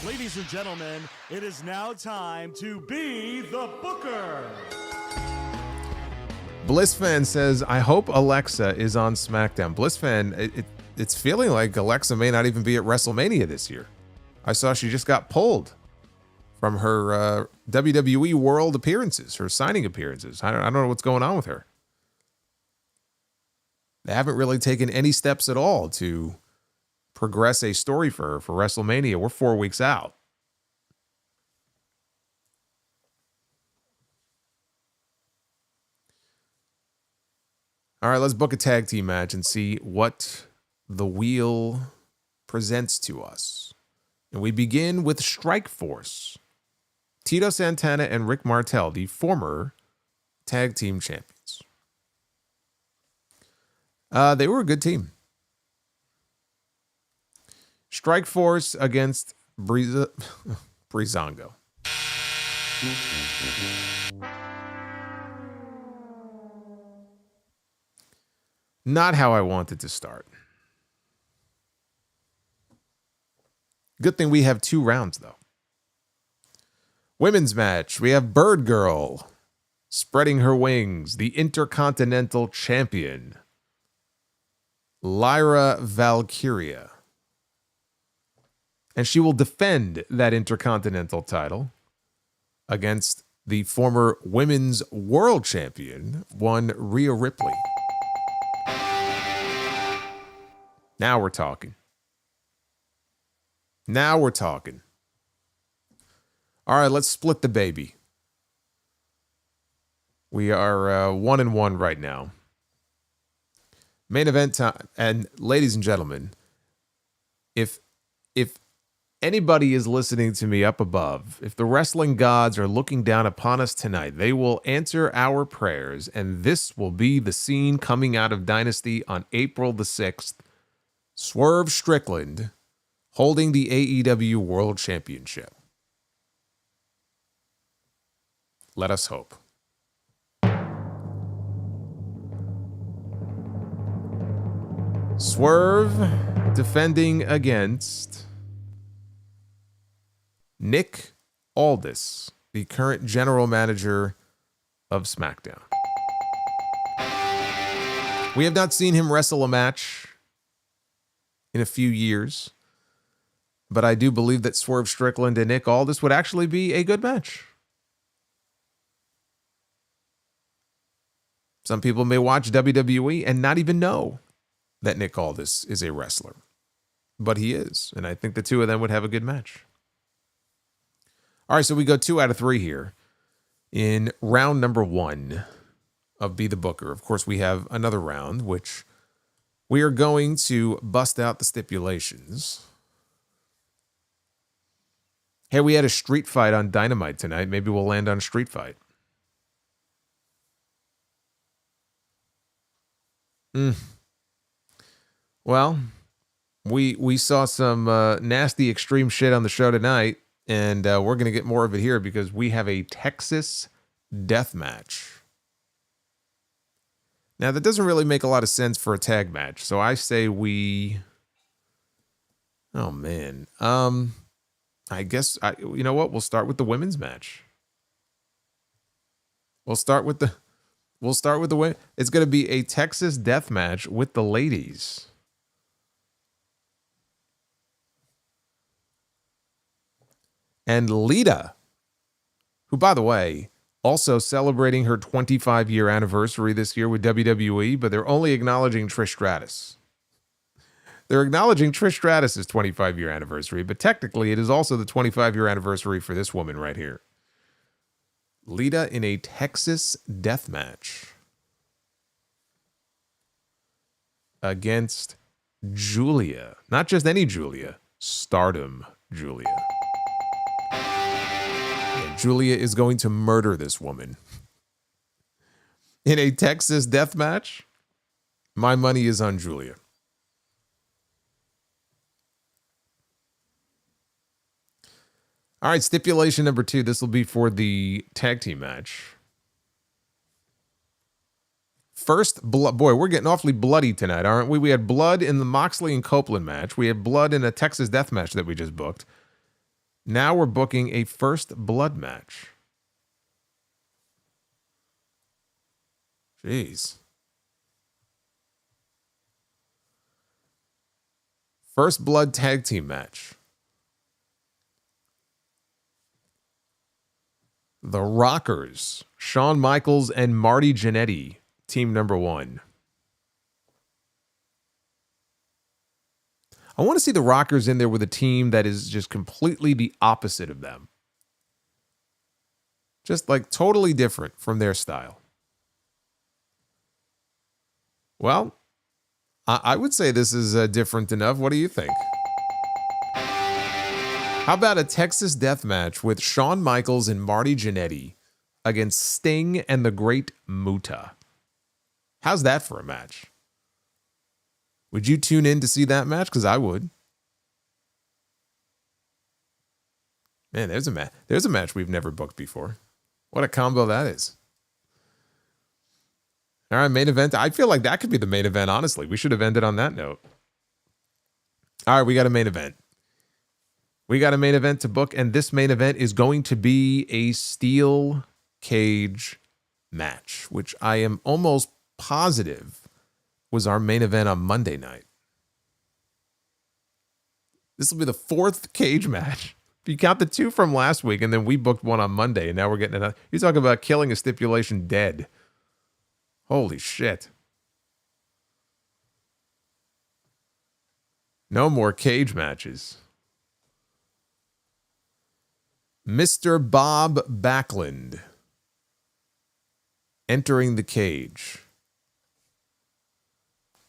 Ladies and gentlemen, it is now time to be the Booker. Blissfan says, I hope Alexa is on SmackDown. Blissfan, it's feeling like Alexa may not even be at WrestleMania this year. I saw she just got pulled from her WWE World appearances, her signing appearances. I don't know what's going on with her. They haven't really taken any steps at all to progress a story for her for WrestleMania. We're 4 weeks out. All right, let's book a tag team match and see what the wheel presents to us. And we begin with Strike Force. Tito Santana and Rick Martel, the former tag team champions. They were a good team. Strike Force against Breezango. Not how I wanted to start. Good thing we have 2 rounds, though. Women's match. We have Bird Girl spreading her wings. The Intercontinental Champion, Lyra Valkyria. And she will defend that Intercontinental title against the former Women's World Champion, one Rhea Ripley. Now we're talking. Now we're talking. All right, let's split the baby. We are 1-1 right now. Main event time. And ladies and gentlemen, if anybody is listening to me up above, if the wrestling gods are looking down upon us tonight, they will answer our prayers, and this will be the scene coming out of Dynasty on April the 6th. Swerve Strickland holding the AEW World Championship. Let us hope. Swerve defending against Nick Aldis, the current general manager of SmackDown. We have not seen him wrestle a match in a few years, but I do believe that Swerve Strickland and Nick Aldis would actually be a good match. Some people may watch WWE and not even know that Nick Aldis is a wrestler, but he is, and I think the two of them would have a good match. All right, so we go 2 out of 3 here in round number 1 of Be the Booker. Of course, we have another round, which we are going to bust out the stipulations. Hey, we had a street fight on Dynamite tonight. Maybe we'll land on Street Fight. Well, we saw some nasty extreme shit on the show tonight, and we're going to get more of it here because we have a Texas death match. Now, that doesn't really make a lot of sense for a tag match, so I say we... Oh, man. I guess, you know what? We'll start with the women's match. We'll start with the win. It's going to be a Texas death match with the ladies. And Lita, who, by the way, also celebrating her 25-year anniversary this year with WWE, but they're only acknowledging Trish Stratus. They're acknowledging Trish Stratus' 25-year anniversary, but technically it is also the 25-year anniversary for this woman right here. Lita in a Texas death match against Julia. Not just any Julia, Stardom Julia. And Julia is going to murder this woman. In a Texas death match, my money is on Julia. All right, stipulation number 2. This will be for the tag team match. First blood. Boy, we're getting awfully bloody tonight, aren't we? We had blood in the Moxley and Copeland match. We had blood in a Texas death match that we just booked. Now we're booking a first blood match. Jeez. First blood tag team match. The Rockers, Shawn Michaels and Marty Jannetty, team number 1. I want to see the Rockers in there with a team that is just completely the opposite of them. Just like totally different from their style. Well, I would say this is different enough. What do you think? How about a Texas death match with Shawn Michaels and Marty Jannetty against Sting and the Great Muta? How's that for a match? Would you tune in to see that match? Because I would. Man, there's a match we've never booked before. What a combo that is. All right, main event. I feel like that could be the main event, honestly. We should have ended on that note. All right, we got a main event. We got a main event to book, and this main event is going to be a steel cage match, which I am almost positive was our main event on Monday night. This will be the 4th cage match. If you count the 2 from last week, and then we booked one on Monday, and now we're getting another. You talk about killing a stipulation dead. Holy shit. No more cage matches. Mr. Bob Backlund entering the cage.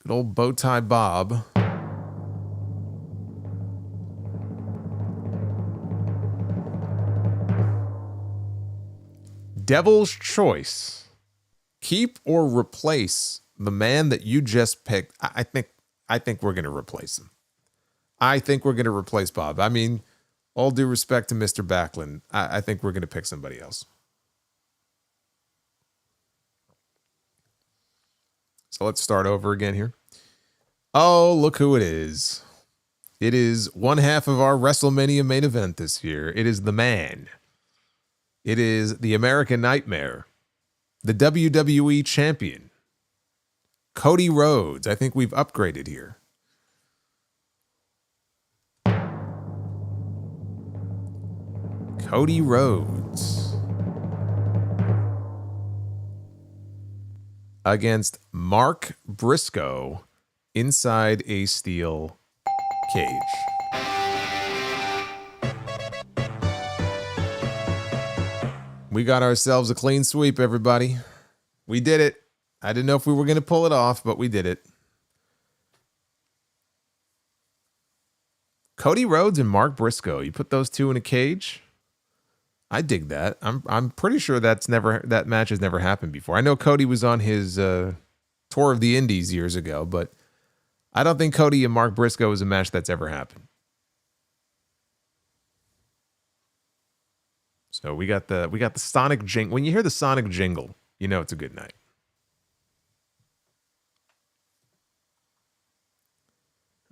Good old bow tie Bob. Devil's choice. Keep or replace the man that you just picked. I think we're going to replace him. I think we're going to replace Bob. I mean, all due respect to Mr. Backlund, I think we're going to pick somebody else. So let's start over again here. Oh, look who it is. It is one half of our WrestleMania main event this year. It is the man. It is the American Nightmare. The WWE Champion. Cody Rhodes. I think we've upgraded here. Cody Rhodes against Mark Briscoe inside a steel cage. We got ourselves a clean sweep, everybody. We did it. I didn't know if we were going to pull it off, but we did it. Cody Rhodes and Mark Briscoe. You put those two in a cage. I dig that. I'm pretty sure that match has never happened before. I know Cody was on his tour of the Indies years ago, but I don't think Cody and Mark Briscoe is a match that's ever happened. So we got the Sonic jingle. When you hear the Sonic jingle, you know it's a good night.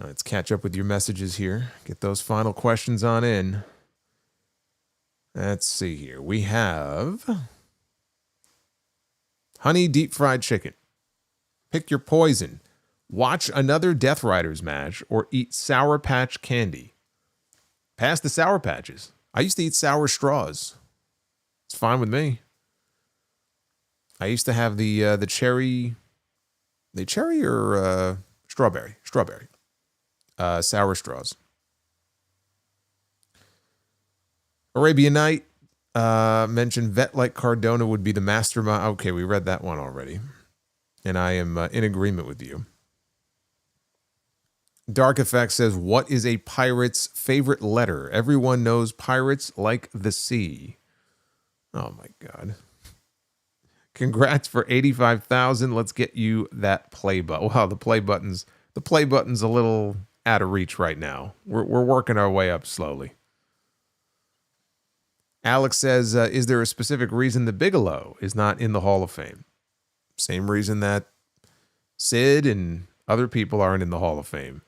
Let's catch up with your messages here. Get those final questions on in. Let's see here. We have honey deep fried chicken. Pick your poison. Watch another Death Riders match or eat Sour Patch candy. Pass the Sour Patches. I used to eat sour straws. It's fine with me. I used to have the cherry. The cherry or strawberry? Strawberry. Sour straws. Arabian Night mentioned vet like Cardona would be the mastermind. Okay, we read that one already. And I am in agreement with you. Dark Effect says, what is a pirate's favorite letter? Everyone knows pirates like the sea. Oh my God. Congrats for 85,000. Let's get you that play button. Wow, the play button's a little out of reach right now. We're working our way up slowly. Alex says, is there a specific reason the Bigelow is not in the Hall of Fame? Same reason that Sid and other people aren't in the Hall of Fame.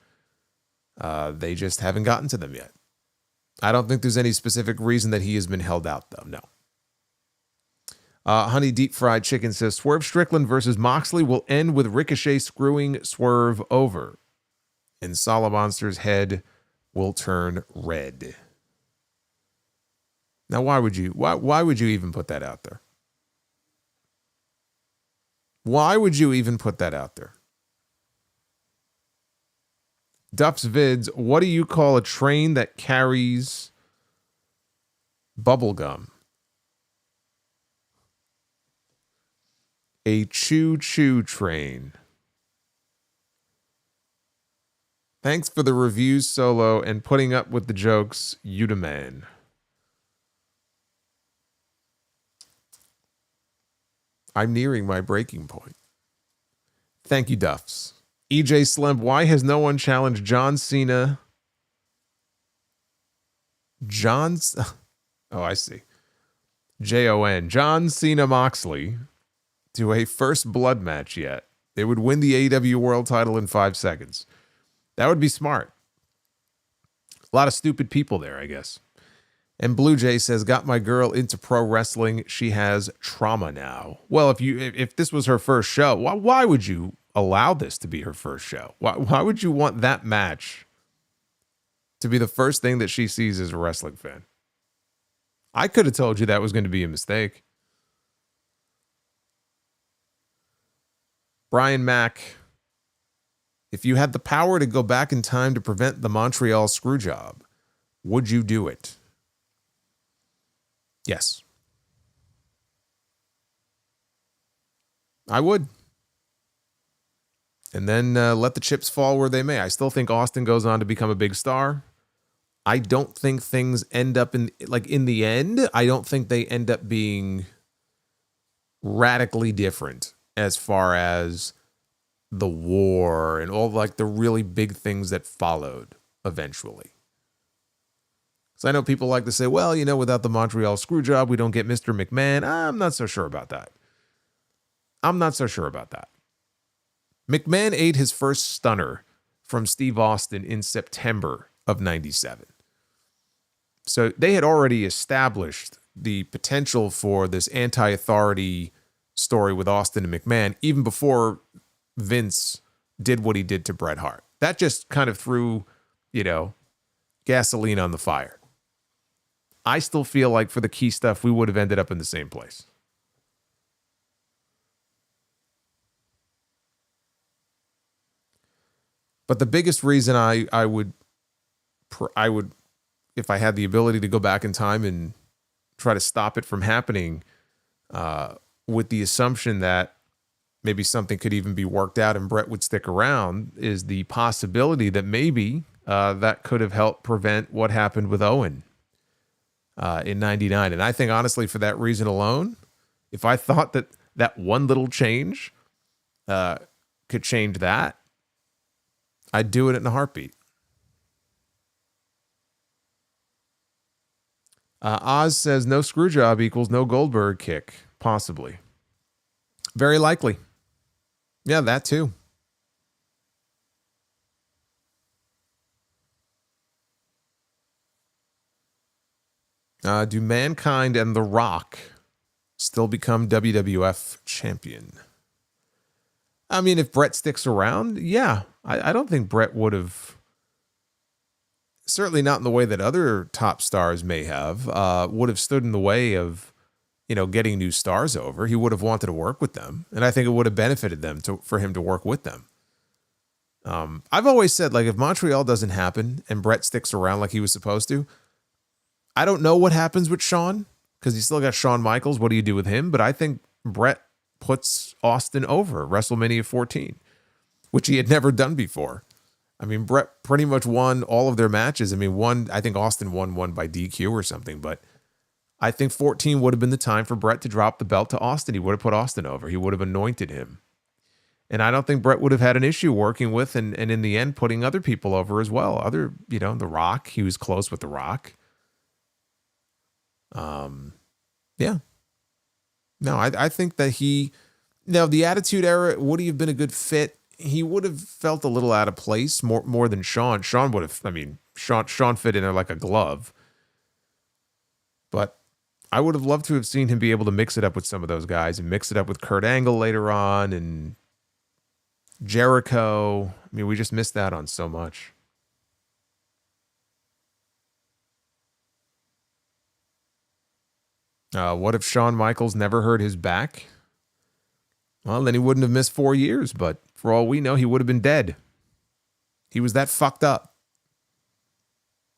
They just haven't gotten to them yet. I don't think there's any specific reason that he has been held out, though. No. Honey Deep Fried Chicken says, Swerve Strickland versus Moxley will end with Ricochet screwing Swerve over. And Solomonster's head will turn red. Now, why would you even put that out there? Why would you even put that out there? Duff's Vids, what do you call a train that carries bubble gum? A choo-choo train. Thanks for the reviews, Solo, and putting up with the jokes, you demand. I'm nearing my breaking point. Thank you, Duffs. EJ Slim, why has no one challenged John Cena? Oh, I see. Jon. John Cena Moxley to a first blood match yet? They would win the AEW World title in 5 seconds. That would be smart. A lot of stupid people there, I guess. And Blue Jay says, got my girl into pro wrestling. She has trauma now. Well, if this was her first show, why would you allow this to be her first show? Why would you want that match to be the first thing that she sees as a wrestling fan? I could have told you that was going to be a mistake. Brian Mack, if you had the power to go back in time to prevent the Montreal screw job, would you do it? Yes. I would. And then let the chips fall where they may. I still think Austin goes on to become a big star. I don't think things end up in the end, I don't think they end up being radically different as far as the war and all the really big things that followed eventually. So I know people like to say, well, without the Montreal screw job, we don't get Mr. McMahon. I'm not so sure about that. McMahon ate his first stunner from Steve Austin in September of 97. So they had already established the potential for this anti-authority story with Austin and McMahon even before Vince did what he did to Bret Hart. That just kind of threw, gasoline on the fire. I still feel like for the key stuff, we would have ended up in the same place. But the biggest reason I would, if I had the ability to go back in time and try to stop it from happening, with the assumption that maybe something could even be worked out and Bret would stick around, is the possibility that maybe that could have helped prevent what happened with Owen in 99. And I think, honestly, for that reason alone, if I thought that that one little change could change that, I'd do it in a heartbeat. Oz says no screw job equals no Goldberg kick. Possibly. Very likely. Yeah, that too. Do Mankind and The Rock still become WWF champion? I mean, if Brett sticks around, yeah. I don't think Brett would have, certainly not in the way that other top stars may have, would have stood in the way of, getting new stars over. He would have wanted to work with them. And I think it would have benefited them for him to work with them. I've always said, like, if Montreal doesn't happen and Brett sticks around like he was supposed to, I don't know what happens with Shawn, because you still got Shawn Michaels. What do you do with him? But I think Brett puts Austin over WrestleMania 14, which he had never done before. I mean, Brett pretty much won all of their matches. I mean, I think Austin won one by DQ or something, but I think 14 would have been the time for Brett to drop the belt to Austin. He would have put Austin over. He would have anointed him. And I don't think Brett would have had an issue working with and in the end putting other people over as well. The Rock, he was close with The Rock. Yeah. No, I think that the Attitude Era, would he have been a good fit? He would have felt a little out of place more than Shawn. Shawn would have, Shawn fit in there like a glove. But I would have loved to have seen him be able to mix it up with some of those guys and mix it up with Kurt Angle later on and Jericho. I mean, we just missed out on so much. What if Shawn Michaels never hurt his back? Well, then he wouldn't have missed 4 years, but for all we know, he would have been dead. He was that fucked up.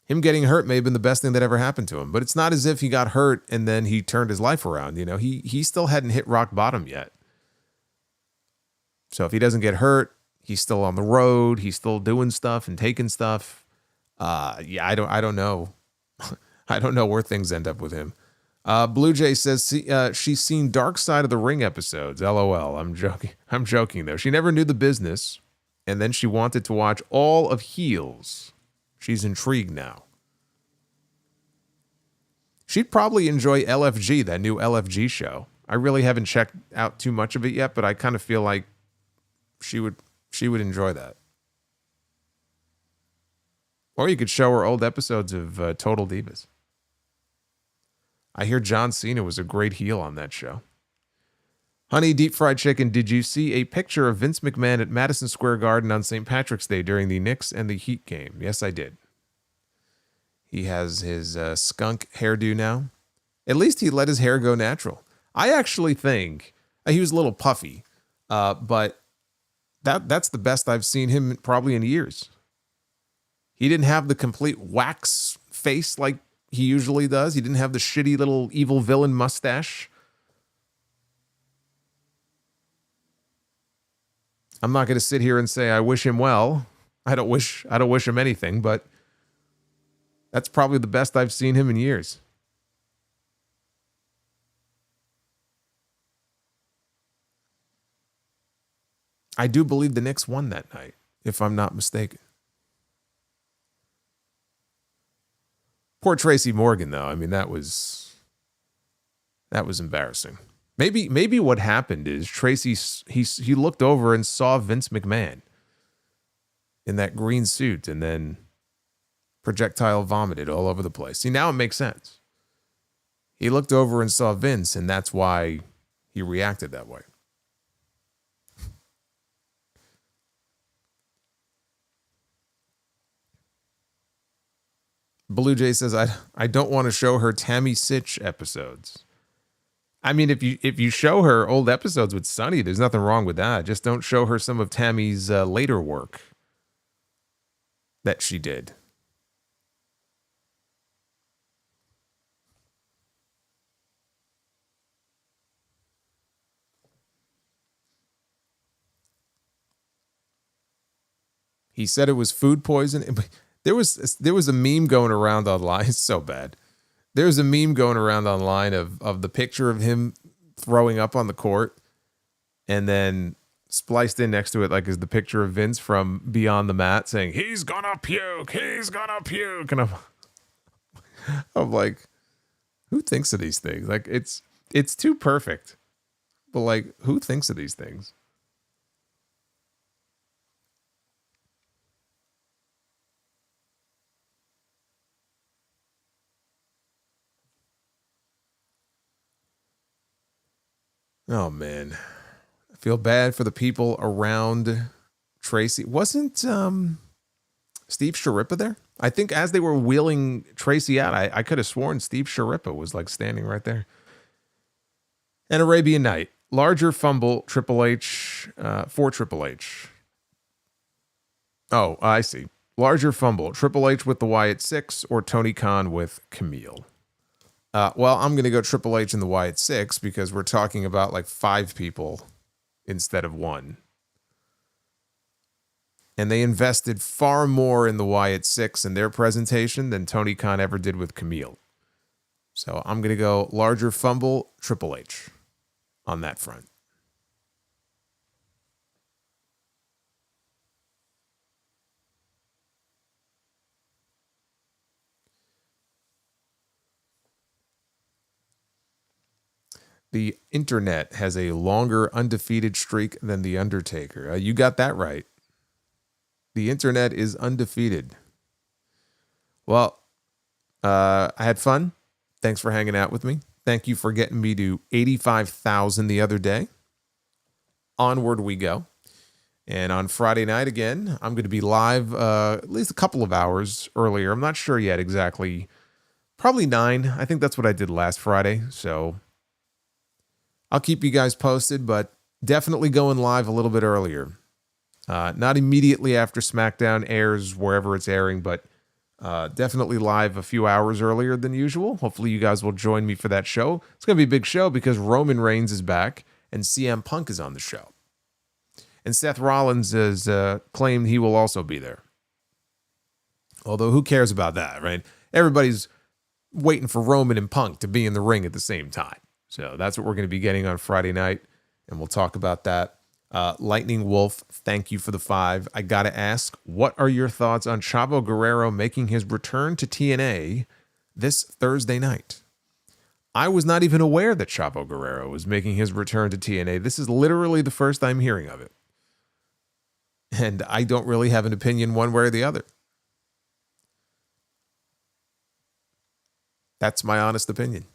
Him getting hurt may have been the best thing that ever happened to him, but it's not as if he got hurt and then he turned his life around. He still hadn't hit rock bottom yet. So if he doesn't get hurt, he's still on the road. He's still doing stuff and taking stuff. I don't know. I don't know where things end up with him. Blue Jay says she's seen Dark Side of the Ring episodes. LOL. I'm joking though. She never knew the business, and then she wanted to watch all of Heels. She's intrigued now. She'd probably enjoy LFG, that new LFG show. I really haven't checked out too much of it yet, but I kind of feel like she would enjoy that. Or you could show her old episodes of Total Divas. I hear John Cena was a great heel on that show. Honey Deep Fried Chicken, did you see a picture of Vince McMahon at Madison Square Garden on St. Patrick's Day during the Knicks and the Heat game? Yes, I did. He has his skunk hairdo now. At least he let his hair go natural. I actually think he was a little puffy, but that's the best I've seen him probably in years. He didn't have the complete wax face like he usually does. He didn't have the shitty little evil villain mustache. I'm not going to sit here and say I wish him well. I don't wish him anything, but that's probably the best I've seen him in years. I do believe the Knicks won that night, if I'm not mistaken. Poor Tracy Morgan, though. I mean, that was embarrassing. Maybe what happened is Tracy he looked over and saw Vince McMahon in that green suit and then projectile vomited all over the place. See, now it makes sense. He looked over and saw Vince, and that's why he reacted that way. Blue Jay says, I don't want to show her Tammy Sitch episodes. I mean, if you show her old episodes with Sunny, there's nothing wrong with that. Just don't show her some of Tammy's later work that she did. He said it was food poisoning. There was a meme going around online. It's so bad. There's a meme going around online of the picture of him throwing up on the court, and then spliced in next to it like is the picture of Vince from Beyond the Mat saying, "He's gonna puke, he's gonna puke." And I'm like, who thinks of these things? Like it's too perfect. But like, who thinks of these things? Oh man, I feel bad for the people around Tracy. Wasn't Steve Sharippa there? I think as they were wheeling Tracy out, I could have sworn Steve Sharippa was like standing right there. And Arabian Night, larger fumble, Triple H for Triple H. Oh, I see. Larger fumble, Triple H with the Wyatt 6 or Tony Khan with Camille. Well, I'm going to go Triple H in the Wyatt 6 because we're talking about like 5 people instead of 1. And they invested far more in the Wyatt 6 in their presentation than Tony Khan ever did with Camille. So I'm going to go larger fumble, Triple H on that front. The internet has a longer undefeated streak than The Undertaker. You got that right. The internet is undefeated. Well, I had fun. Thanks for hanging out with me. Thank you for getting me to 85,000 the other day. Onward we go. And on Friday night again, I'm going to be live at least a couple of hours earlier. I'm not sure yet exactly. Probably 9. I think that's what I did last Friday. So I'll keep you guys posted, but definitely going live a little bit earlier. Not immediately after SmackDown airs wherever it's airing, but definitely live a few hours earlier than usual. Hopefully you guys will join me for that show. It's going to be a big show because Roman Reigns is back and CM Punk is on the show. And Seth Rollins has claimed he will also be there. Although who cares about that, right? Everybody's waiting for Roman and Punk to be in the ring at the same time. So that's what we're going to be getting on Friday night, and we'll talk about that. Lightning Wolf, thank you for the 5. I got to ask, what are your thoughts on Chavo Guerrero making his return to TNA this Thursday night? I was not even aware that Chavo Guerrero was making his return to TNA. This is literally the first I'm hearing of it. And I don't really have an opinion one way or the other. That's my honest opinion.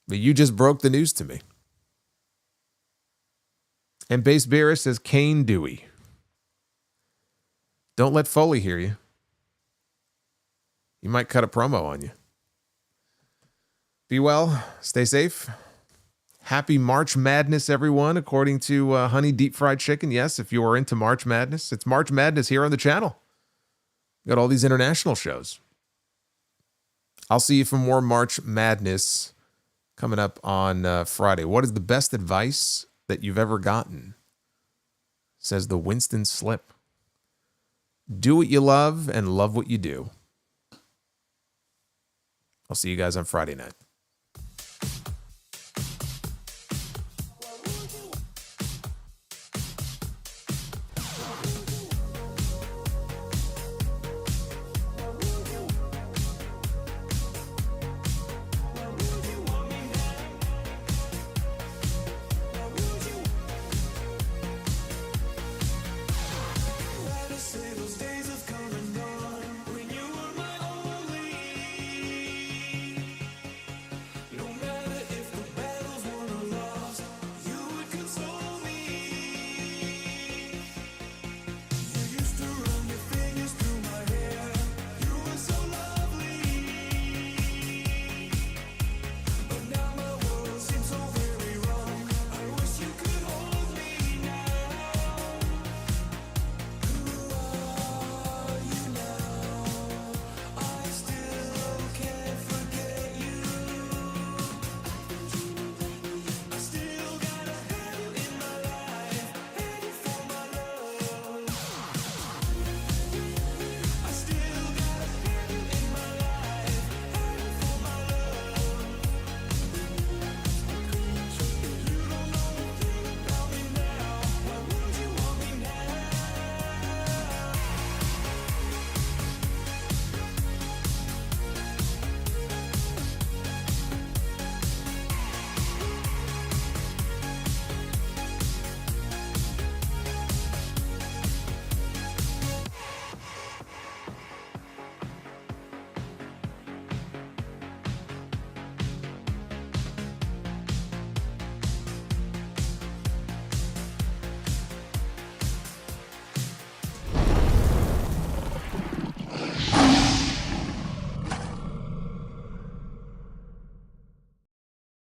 But you just broke the news to me. And Base Beerus says Kane Dewey. Don't let Foley hear you. He might cut a promo on you. Be well. Stay safe. Happy March Madness, everyone, according to Honey Deep Fried Chicken. Yes, if you are into March Madness, it's March Madness here on the channel. Got all these international shows. I'll see you for more March Madness coming up on Friday. What is the best advice that you've ever gotten? Says the Winston Slip. Do what you love and love what you do. I'll see you guys on Friday night.